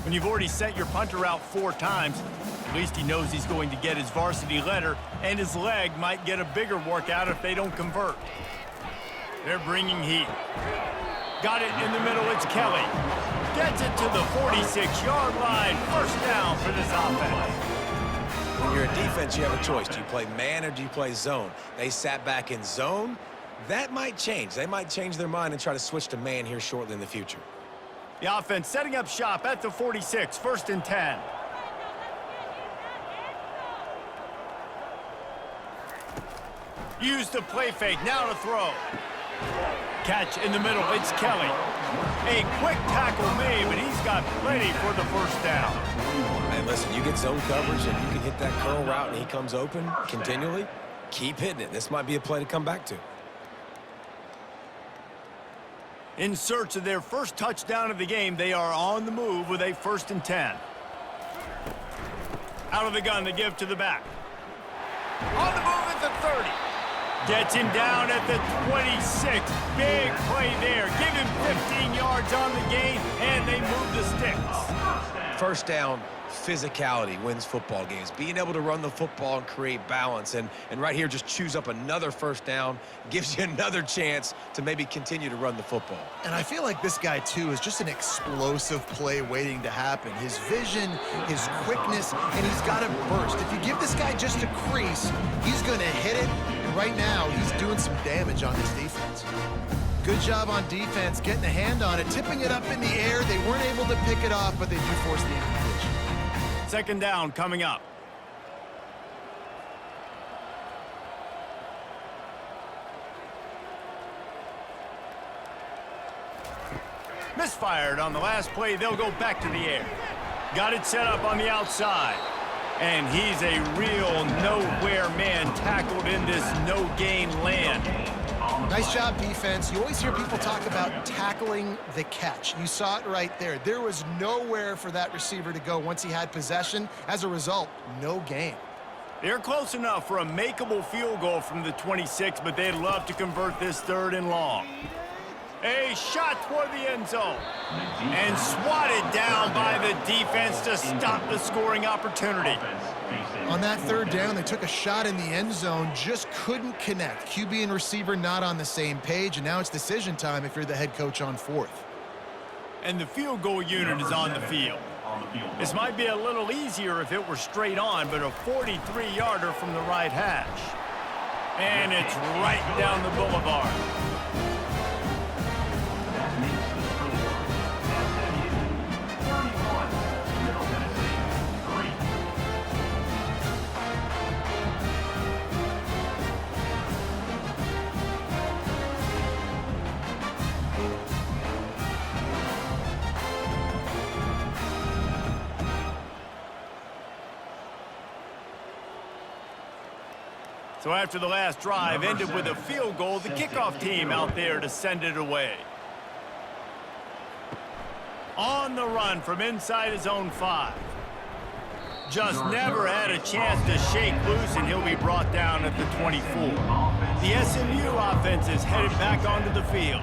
When you've already sent your punter out 4 times, at least he knows he's going to get his varsity letter, and his leg might get a bigger workout if they don't convert. They're bringing heat. Got it in the middle, it's Kelly. Gets it to the 46-yard line. First down for this offense. When you're a defense, you have a choice. Do you play man or do you play zone? They sat back in zone. That might change. They might change their mind and try to switch to man here shortly in the future. The offense setting up shop at the 46, 1st and 10. Use the play fake, now to throw. Catch in the middle, it's Kelly. A quick tackle made, but he's got plenty for the first down. Hey, listen, you get zone coverage and you can hit that curl route and he comes open continually, keep hitting it. This might be a play to come back to. In search of their first touchdown of the game, they are on the move with a 1st and 10. Out of the gun, they give to the back. On the move at the 30. Gets him down at the 26. Big play there. Give him 15 yards on the gain, and they move the sticks. First down, physicality wins football games. Being able to run the football and create balance. And right here, just choose up another first down. Gives you another chance to maybe continue to run the football. And I feel like this guy, too, is just an explosive play waiting to happen. His vision, his quickness, and he's got a burst. If you give this guy just a crease, he's going to hit it. And right now, he's doing some damage on this defense. Good job on defense, getting a hand on it, tipping it up in the air. They weren't able to pick it off, but they do force the incompletion. 2nd down coming up. Misfired on the last play. They'll go back to the air. Got it set up on the outside. And he's a real nowhere man tackled in this no-gain land. Nice job, defense. You always hear people talk about tackling the catch. You saw it right there. There was nowhere for that receiver to go once he had possession. As a result, no gain. They're close enough for a makeable field goal from the 26, but they'd love to convert this 3rd and long. A shot toward the end zone. And swatted down by the defense to stop the scoring opportunity. On that 3rd down, they took a shot in the end zone, just couldn't connect. QB and receiver not on the same page, and now it's decision time if you're the head coach on 4th. And the field goal unit is on the field. This might be a little easier if it were straight on, but a 43-yarder from the right hash. And it's right down the boulevard. So after the last drive ended with a field goal, the kickoff team out there to send it away. On the run from inside his own 5. just never had a chance to shake loose, and he'll be brought down at the 24. The SMU offense is headed back onto the field.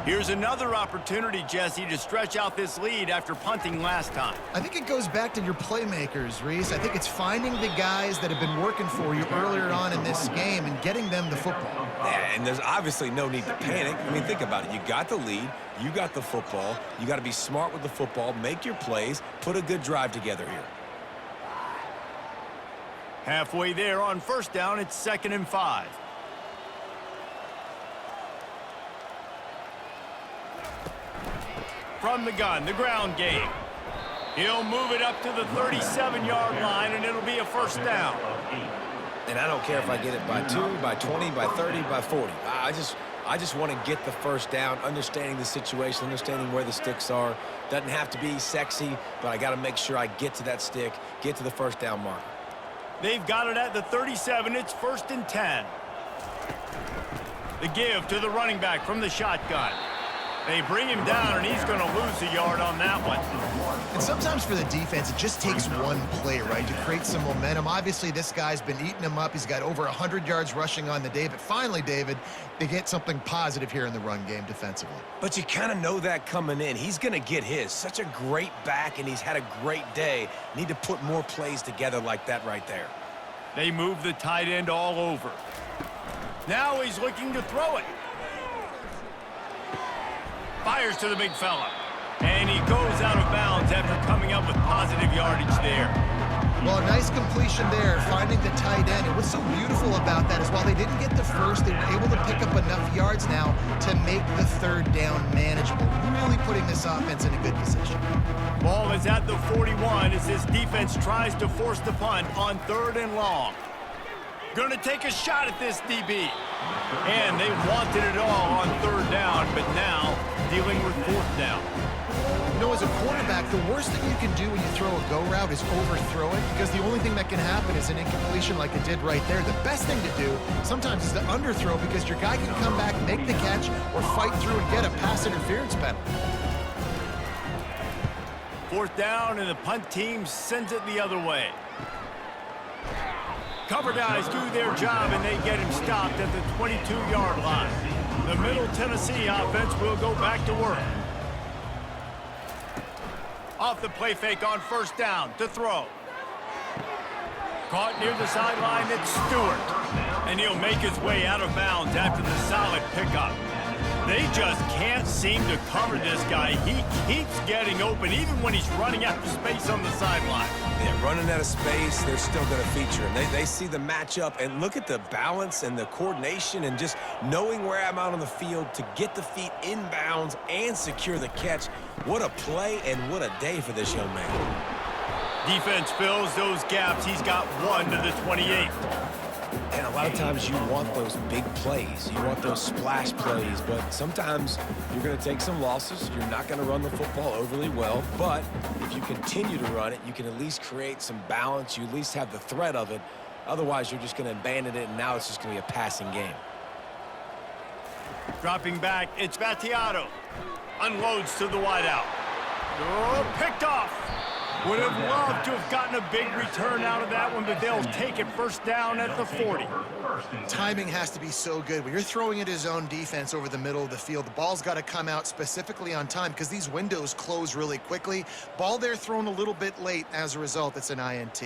Here's another opportunity, Jesse, to stretch out this lead after punting last time. I think it goes back to your playmakers, Reese. I think it's finding the guys that have been working for you earlier on in this game and getting them the football. Yeah, and there's obviously no need to panic. I mean, think about it. You got the lead. You got the football. You got to be smart with the football, make your plays, put a good drive together here. Halfway there on first down, it's 2nd and 5. From the gun, the ground game. He'll move it up to the 37-yard line, and it'll be a first down. And I don't care if I get it by 2, by 20, by 30, by 40. I just want to get the first down, understanding the situation, understanding where the sticks are. Doesn't have to be sexy, but I got to make sure I get to that stick, get to the first down marker. They've got it at the 37. It's 1st and 10. The give to the running back from the shotgun. They bring him down, and he's going to lose a yard on that one. And sometimes for the defense, it just takes one play, right, to create some momentum. Obviously, this guy's been eating him up. He's got over 100 yards rushing on the day. But finally, David, they get something positive here in the run game defensively. But you kind of know that coming in. He's going to get his. Such a great back, and he's had a great day. Need to put more plays together like that right there. They move the tight end all over. Now he's looking to throw it. Fires to the big fella. And he goes out of bounds after coming up with positive yardage there. Well, a nice completion there, finding the tight end. And what's so beautiful about that is while they didn't get the first, they were able to pick up enough yards now to make the third down manageable. Really putting this offense in a good position. Ball is at the 41 as this defense tries to force the punt on 3rd and long. Going to take a shot at this DB. And they wanted it all on 3rd down, but now dealing with 4th down. You know, as a quarterback, the worst thing you can do when you throw a go route is overthrow it, because the only thing that can happen is an incompletion like it did right there. The best thing to do sometimes is to underthrow, because your guy can come back, make the catch, or fight through and get a pass interference penalty. 4th down, and the punt team sends it the other way. Cover guys do their job, and they get him stopped at the 22-yard line. The Middle Tennessee offense will go back to work. Off the play fake on 1st down to throw. Caught near the sideline, it's Stewart. And he'll make his way out of bounds after the solid pickup. They just can't seem to cover this guy. He keeps getting open, even when he's running out of space on the sideline. Yeah, running out of space, they're still going to feature him. They see the matchup, and look at the balance and the coordination and just knowing where I'm out on the field to get the feet in bounds and secure the catch. What a play and what a day for this young man. Defense fills those gaps. He's got 1 to the 28. And a lot of times you want those big plays. You want those splash plays, but sometimes you're going to take some losses. You're not going to run the football overly well, but if you continue to run it, you can at least create some balance. You at least have the threat of it. Otherwise, you're just going to abandon it, and now it's just going to be a passing game. Dropping back, it's Battiato. Unloads to the wideout. Oh, picked off. Would have loved to have gotten a big return out of that one, but they'll take it 1st down at the 40. Timing has to be so good. When you're throwing at his own defense over the middle of the field, the ball's got to come out specifically on time, because these windows close really quickly. Ball there thrown a little bit late. As a result, it's an INT.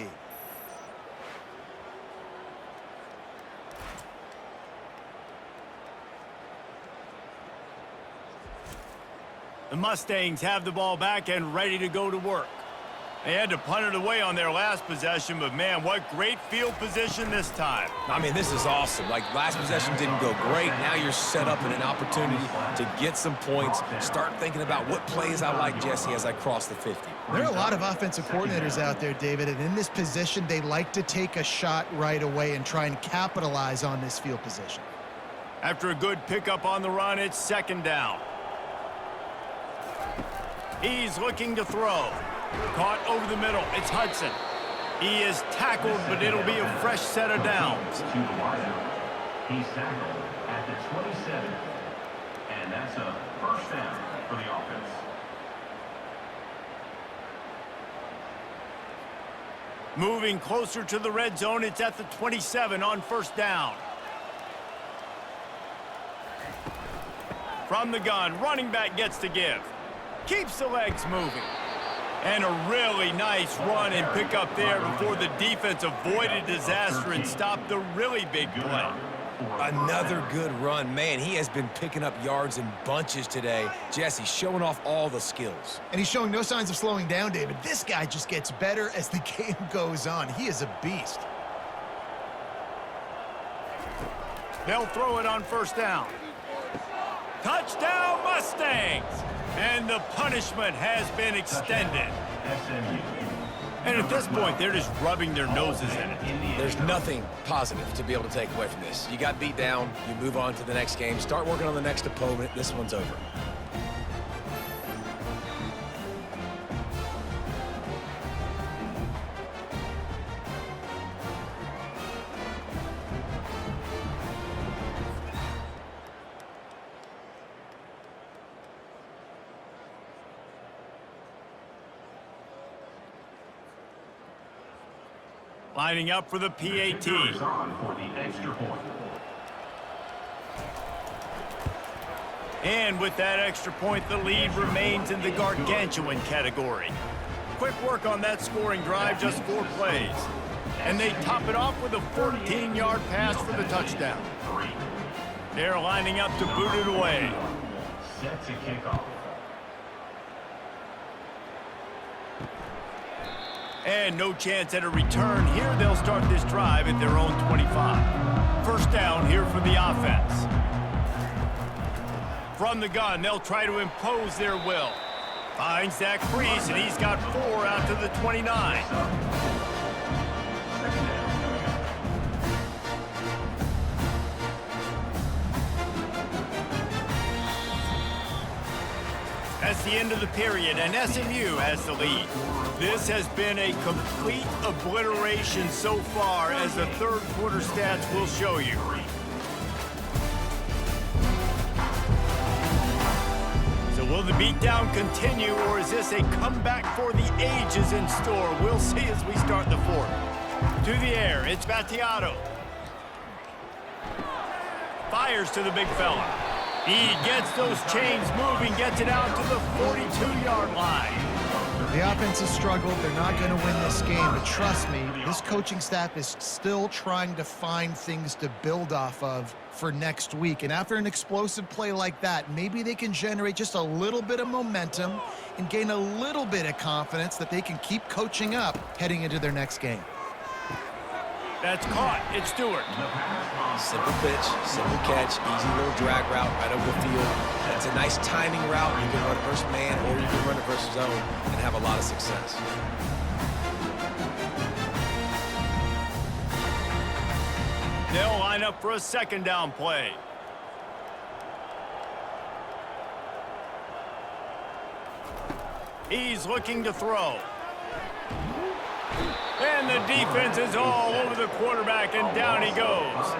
The Mustangs have the ball back and ready to go to work. They had to punt it away on their last possession, but man, what great field position this time. I mean, this is awesome. Like, last possession didn't go great. Now you're set up in an opportunity to get some points. Start thinking about what plays I like, Jesse, as I cross the 50. There are a lot of offensive coordinators out there, David, and in this position, they like to take a shot right away and try and capitalize on this field position. After a good pickup on the run, it's 2nd down. He's looking to throw. Caught over the middle. It's Hudson. He is tackled, but it'll be a fresh set of downs. He's tackled at the 27. And that's a 1st down for the offense. Moving closer to the red zone, it's at the 27 on first down. From the gun, running back gets to give. Keeps the legs moving. And a really nice run and pick up there before the defense avoided disaster and stopped the really big play. Another good run. Man, he has been picking up yards in bunches today. Jesse showing off all the skills. And he's showing no signs of slowing down, David. This guy just gets better as the game goes on. He is a beast. They'll throw it on first down. Touchdown, Mustangs! And the punishment has been extended. And at this point, they're just rubbing their noses in it. There's nothing positive to be able to take away from this. You got beat down, you move on to the next game, start working on the next opponent. This one's over. Lining up for the PAT. And with that extra point, the lead remains in the gargantuan category. Quick work on that scoring drive, just 4 plays. And they top it off with a 14-yard pass for the touchdown. They're lining up to boot it away. Set to kick off. And no chance at a return here. They'll start this drive at their own 25. First down here for the offense. From the gun, they'll try to impose their will. Finds that crease, and he's got 4 out to the 29. That's the end of the period, and SMU has the lead. This has been a complete obliteration so far, as the third quarter stats will show you. So will the beatdown continue, or is this a comeback for the ages in store? We'll see as we start the fourth. To the air, it's Battiato. Fires to the big fella. He gets those chains moving, gets it out to the 42-yard line. The offense has struggled. They're not going to win this game, but trust me, this coaching staff is still trying to find things to build off of for next week. And after an explosive play like that, maybe they can generate just a little bit of momentum and gain a little bit of confidence that they can keep coaching up heading into their next game. That's caught. It's Stewart. Simple pitch, simple catch, easy little drag route right over the field. It's a nice timing route. You can run it versus man, or you can run it versus zone and have a lot of success. They'll line up for a second down play. He's looking to throw. And the defense is all over the quarterback, and down he goes.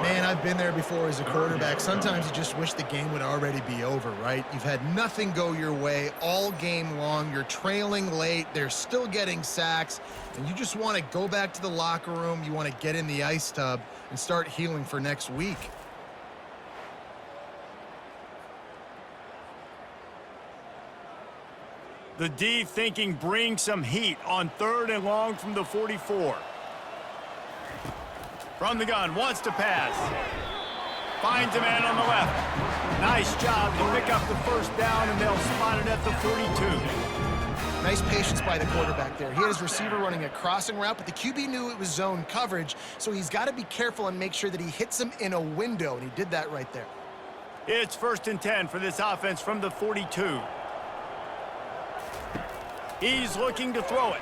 Man, I've been there before as a quarterback. Sometimes you just wish the game would already be over, right? You've had nothing go your way all game long. You're trailing late. They're still getting sacks. And you just want to go back to the locker room. You want to get in the ice tub and start healing for next week. The D thinking bring some heat on 3rd and long from the 44. From the gun, wants to pass. Finds a man on the left. Nice job to pick up the first down, and they'll spot it at the 42. Nice patience by the quarterback there. He had his receiver running a crossing route, but the QB knew it was zone coverage, so he's got to be careful and make sure that he hits him in a window, and he did that right there. It's 1st and 10 for this offense from the 42. He's looking to throw it.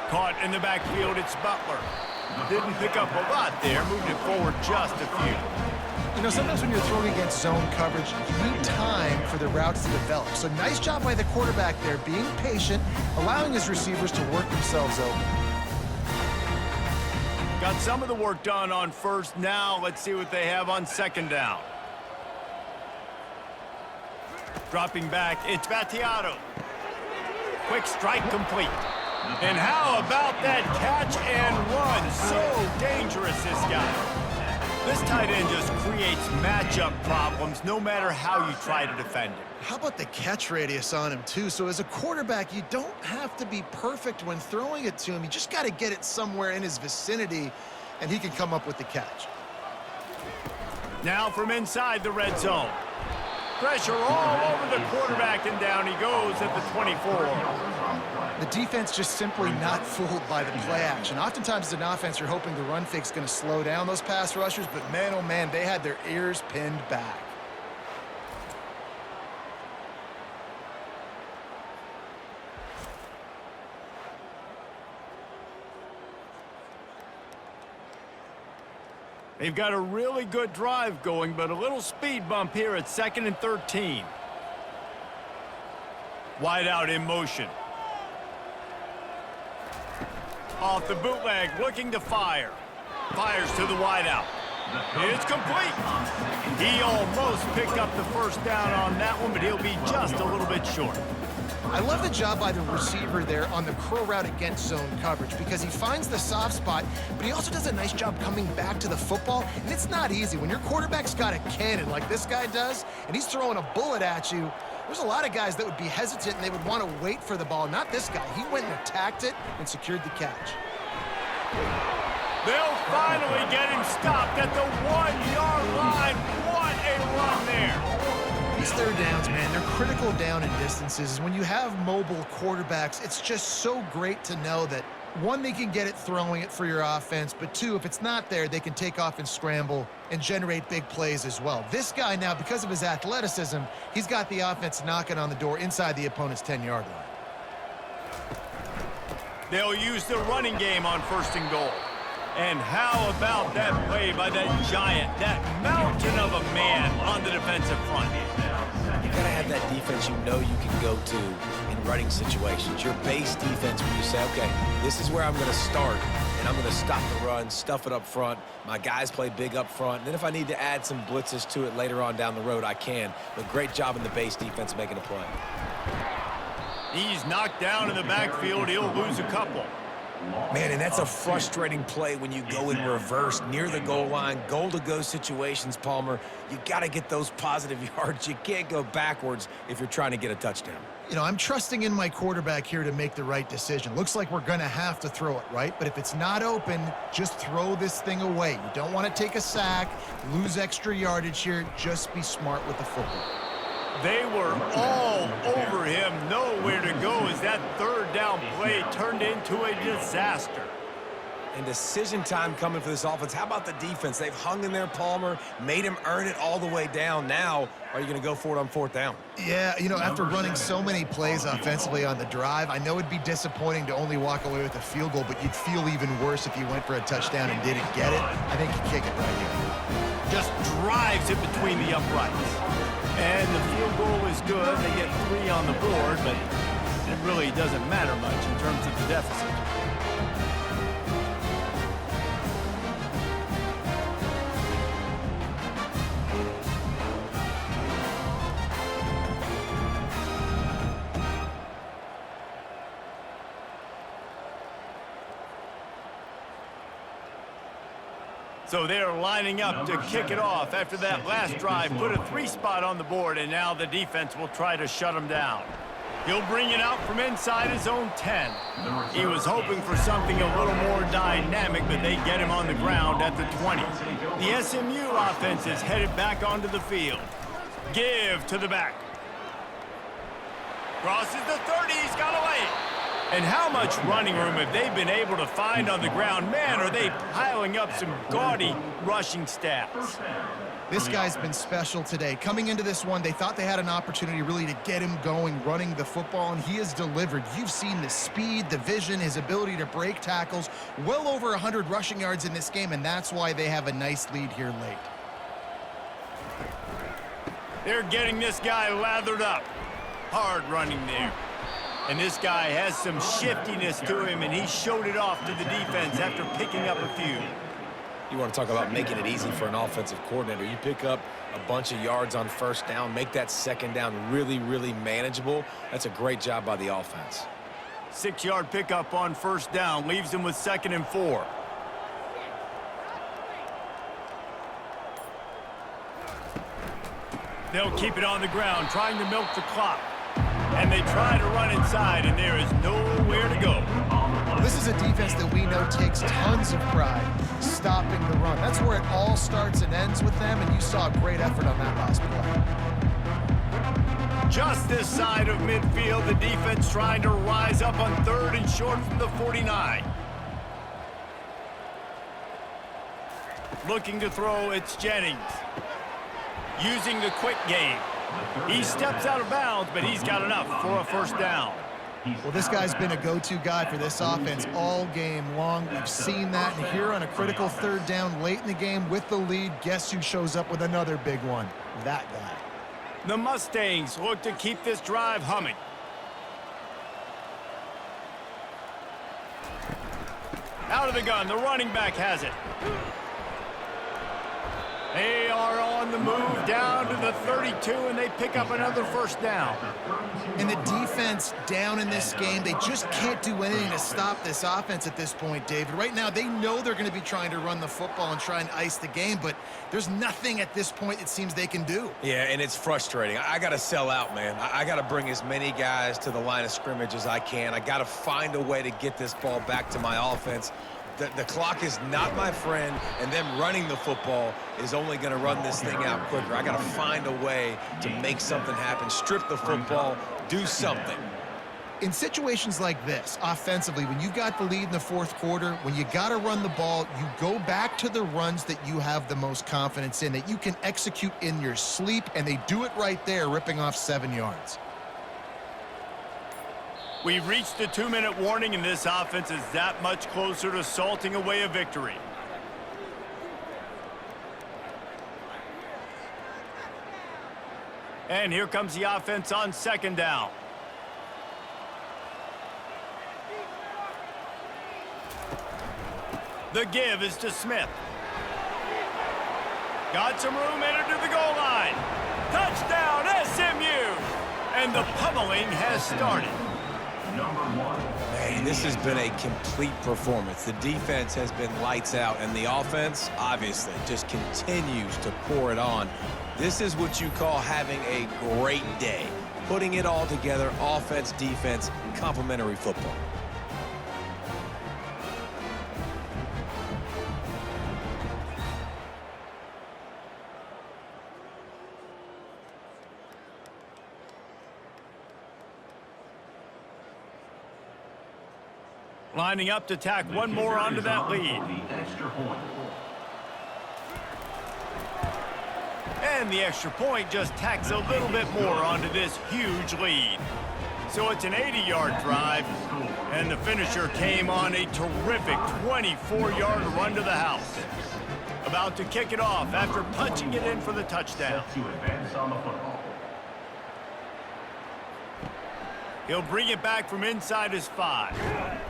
Caught in the backfield, it's Butler. Didn't pick up a lot there, moved it forward just a few. You know, sometimes when you're throwing against zone coverage, you need time for the routes to develop. So nice job by the quarterback there, being patient, allowing his receivers to work themselves open. Got some of the work done on first. Now let's see what they have on second down. Dropping back, it's Battiato. Quick strike complete. And how about that catch and run? So dangerous, this guy. This tight end just creates matchup problems no matter how you try to defend him. How about the catch radius on him, too? So as a quarterback, you don't have to be perfect when throwing it to him. You just got to get it somewhere in his vicinity, and he can come up with the catch. Now from inside the red zone. Pressure all over the quarterback, and down he goes at the 24. The defense just simply not fooled by the play action. Oftentimes as an offense, you're hoping the run fake's going to slow down those pass rushers, but man, oh man, they had their ears pinned back. They've got a really good drive going, but a little speed bump here at 2nd and 13. Wide out in motion. Off the bootleg, looking to fire. Fires to the wide out. It's complete. He almost picked up the first down on that one, but he'll be just a little bit short. I love the job by the receiver there on the crow route against zone coverage because he finds the soft spot, but he also does a nice job coming back to the football, and it's not easy. When your quarterback's got a cannon like this guy does, and he's throwing a bullet at you, there's a lot of guys that would be hesitant and they would want to wait for the ball. Not this guy. He went and attacked it and secured the catch. They'll finally get him stopped at the 1-yard line. What a run there. These third downs, man, they're critical down in distances. When you have mobile quarterbacks, it's just so great to know that, one, they can get it throwing it for your offense, but two, if it's not there, they can take off and scramble and generate big plays as well. This guy now, because of his athleticism, he's got the offense knocking on the door inside the opponent's 10-yard line. They'll use the running game on 1st and goal. And how about that play by that giant, that mountain of a man on the defensive front? You gotta have that defense you know you can go to in running situations. Your base defense where you say, okay, this is where I'm gonna start, and I'm gonna stop the run, stuff it up front. My guys play big up front. And then if I need to add some blitzes to it later on down the road, I can. But great job in the base defense making a play. He's knocked down in the backfield. He'll lose a couple. Man, and that's a frustrating play when you go in reverse near the goal line, goal-to-go situations, Palmer. You got to get those positive yards. You can't go backwards if you're trying to get a touchdown. You know, I'm trusting in my quarterback here to make the right decision. Looks like we're going to have to throw it, right? But if it's not open, just throw this thing away. You don't want to take a sack, lose extra yardage here. Just be smart with the football. They were all over him, nowhere to go as that 3rd down play turned into a disaster. And decision time coming for this offense. How about the defense? They've hung in there, Palmer, made him earn it all the way down. Now, are you going to go for it on 4th down? Yeah, you know, after running so many plays offensively on the drive, I know it'd be disappointing to only walk away with a field goal, but you'd feel even worse if you went for a touchdown and didn't get it. I think you kick it right here. Just drives it between the uprights. And the field goal is good. They get 3 on the board, but it really doesn't matter much in terms of the deficit. So they're lining up to kick it off after that last drive. Put a 3 spot on the board, and now the defense will try to shut them down. He'll bring it out from inside his own 10. He was hoping for something a little more dynamic, but they get him on the ground at the 20. The SMU offense is headed back onto the field. Give to the back. Crosses the 30. He's got away. And how much running room have they been able to find on the ground? Man, are they piling up some gaudy rushing stats. This guy's been special today. Coming into this one, they thought they had an opportunity really to get him going, running the football, and he has delivered. You've seen the speed, the vision, his ability to break tackles. Well over 100 rushing yards in this game, and that's why they have a nice lead here late. They're getting this guy lathered up. Hard running there. And this guy has some shiftiness to him, and he showed it off to the defense after picking up a few. You want to talk about making it easy for an offensive coordinator. You pick up a bunch of yards on 1st down, make that 2nd down really, really manageable. That's a great job by the offense. 6-yard pickup on first down leaves them with 2nd and 4. They'll keep it on the ground, trying to milk the clock. And they try to run inside, and there is nowhere to go. This is a defense that we know takes tons of pride stopping the run. That's where it all starts and ends with them, and you saw a great effort on that last play. Just this side of midfield, the defense trying to rise up on 3rd and short from the 49. Looking to throw, it's Jennings. Using the quick game. He steps out of bounds, but he's got enough for a first down. Well, this guy's been a go-to guy for this offense all game long. We've seen that, and here on a critical 3rd down late in the game with the lead, guess who shows up with another big one? That guy. The Mustangs look to keep this drive humming. Out of the gun, the running back has it. They are on the move down to the 32, and they pick up another first down. And the defense down in this game, they just can't do anything to stop this offense at this point, David. Right now, they know they're going to be trying to run the football and try and ice the game, but there's nothing at this point it seems they can do. Yeah, and it's frustrating. I got to sell out, man. I got to bring as many guys to the line of scrimmage as I can. I got to find a way to get this ball back to my offense. The clock is not my friend, and them running the football is only going to run this thing out quicker. I got to find a way to make something happen, strip the football, do something. In situations like this, offensively, when you got the lead in the 4th quarter, when you got to run the ball, you go back to the runs that you have the most confidence in, that you can execute in your sleep, and they do it right there, ripping off 7 yards. We've reached the 2-minute warning, and this offense is that much closer to salting away a victory. And here comes the offense on 2nd down. The give is to Smith. Got some room, entered to the goal line. Touchdown, SMU! And the pummeling has started. Man, this has been a complete performance. The defense has been lights out, and the offense, obviously, just continues to pour it on. This is what you call having a great day. Putting it all together, offense, defense, complementary football. Lining up to tack one more onto that lead. And the extra point just tacks a little bit more onto this huge lead. So it's an 80-yard drive, and the finisher came on a terrific 24-yard run to the house. About to kick it off after punching it in for the touchdown. He'll bring it back from inside his 5.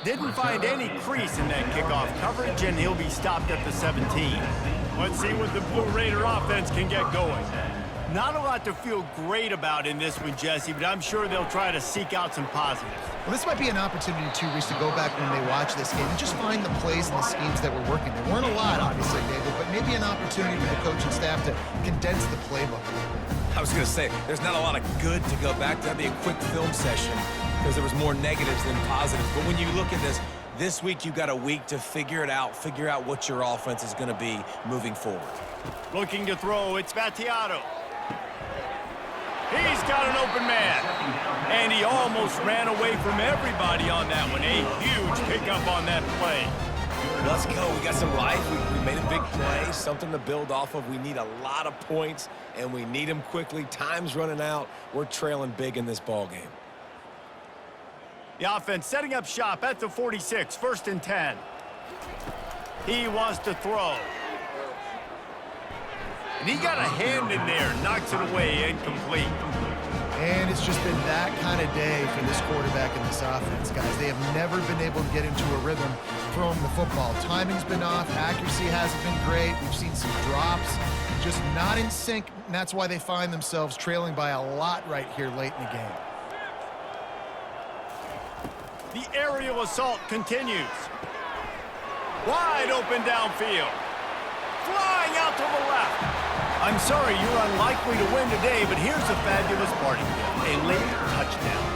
Didn't find any crease in that kickoff coverage, and he'll be stopped at the 17. Let's see what the Blue Raider offense can get going. Not a lot to feel great about in this one, Jesse, but I'm sure they'll try to seek out some positives. Well, this might be an opportunity, too, Reese, to go back when they watch this game and just find the plays and the schemes that were working. There weren't a lot, obviously, David, but maybe an opportunity for the coaching staff to condense the playbook. I was going to say, there's not a lot of good to go back to. That'd be a quick film session because there was more negatives than positives. But when you look at this week, you got a week to figure out what your offense is going to be moving forward. Looking to throw, it's Vattiato. He's got an open man. And he almost ran away from everybody on that one. A huge pickup on that play. Let's go. We got some life. We made a big play, something to build off of. We need a lot of points, and we need them quickly. Time's running out. We're trailing big in this ball game. The offense setting up shop at the 46, 1st and 10. He wants to throw. And he got a hand in there, knocks it away, incomplete. And it's just been that kind of day for this quarterback and this offense, guys. They have never been able to get into a rhythm throwing the football. Timing's been off. Accuracy hasn't been great. We've seen some drops, just not in sync, and that's why they find themselves trailing by a lot right here late in the game. The aerial assault continues. Wide open downfield. Flying out to the left. I'm sorry you're unlikely to win today, but here's a fabulous parting gift. A late touchdown.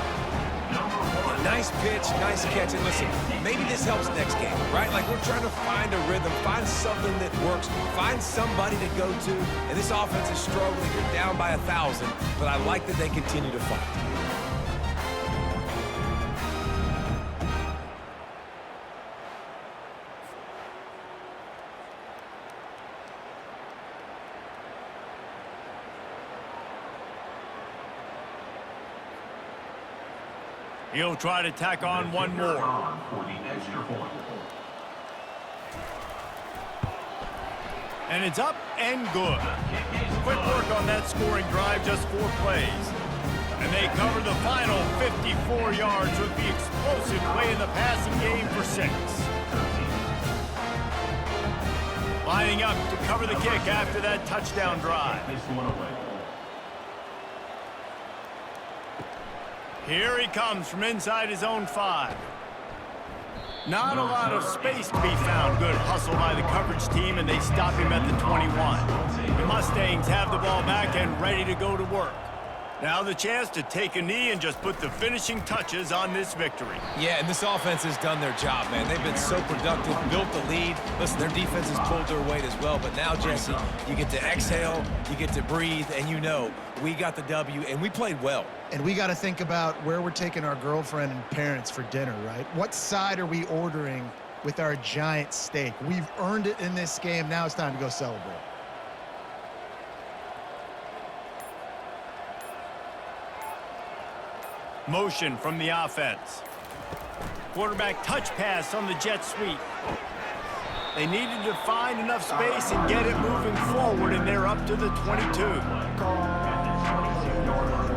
Nice pitch, nice catch, and listen, maybe this helps next game, right? Like we're trying to find a rhythm, find something that works, find somebody to go to, and this offense is struggling. You're down by 1,000, but I like that they continue to fight. He'll try to tack on one more. For the extra point. And it's up and good. Quick work on that scoring drive, just 4 plays. And they cover the final 54 yards with the explosive play in the passing game for 6. Lining up to cover the kick after that touchdown drive. This one away. Here he comes from inside his own 5. Not a lot of space to be found. Good hustle by the coverage team, and they stop him at the 21. The Mustangs have the ball back and ready to go to work. Now the chance to take a knee and just put the finishing touches on this victory. Yeah, and this offense has done their job, man. They've been so productive, built the lead. Listen, their defense has pulled their weight as well, but now, Jesse, you get to exhale, you get to breathe, and you know we got the W, and we played well. And we got to think about where we're taking our girlfriend and parents for dinner, right? What side are we ordering with our giant steak? We've earned it in this game. Now it's time to go celebrate. Motion from the offense. Quarterback touch pass on the jet sweep. They needed to find enough space and get it moving forward, and they're up to the 22. At the 26-yard line.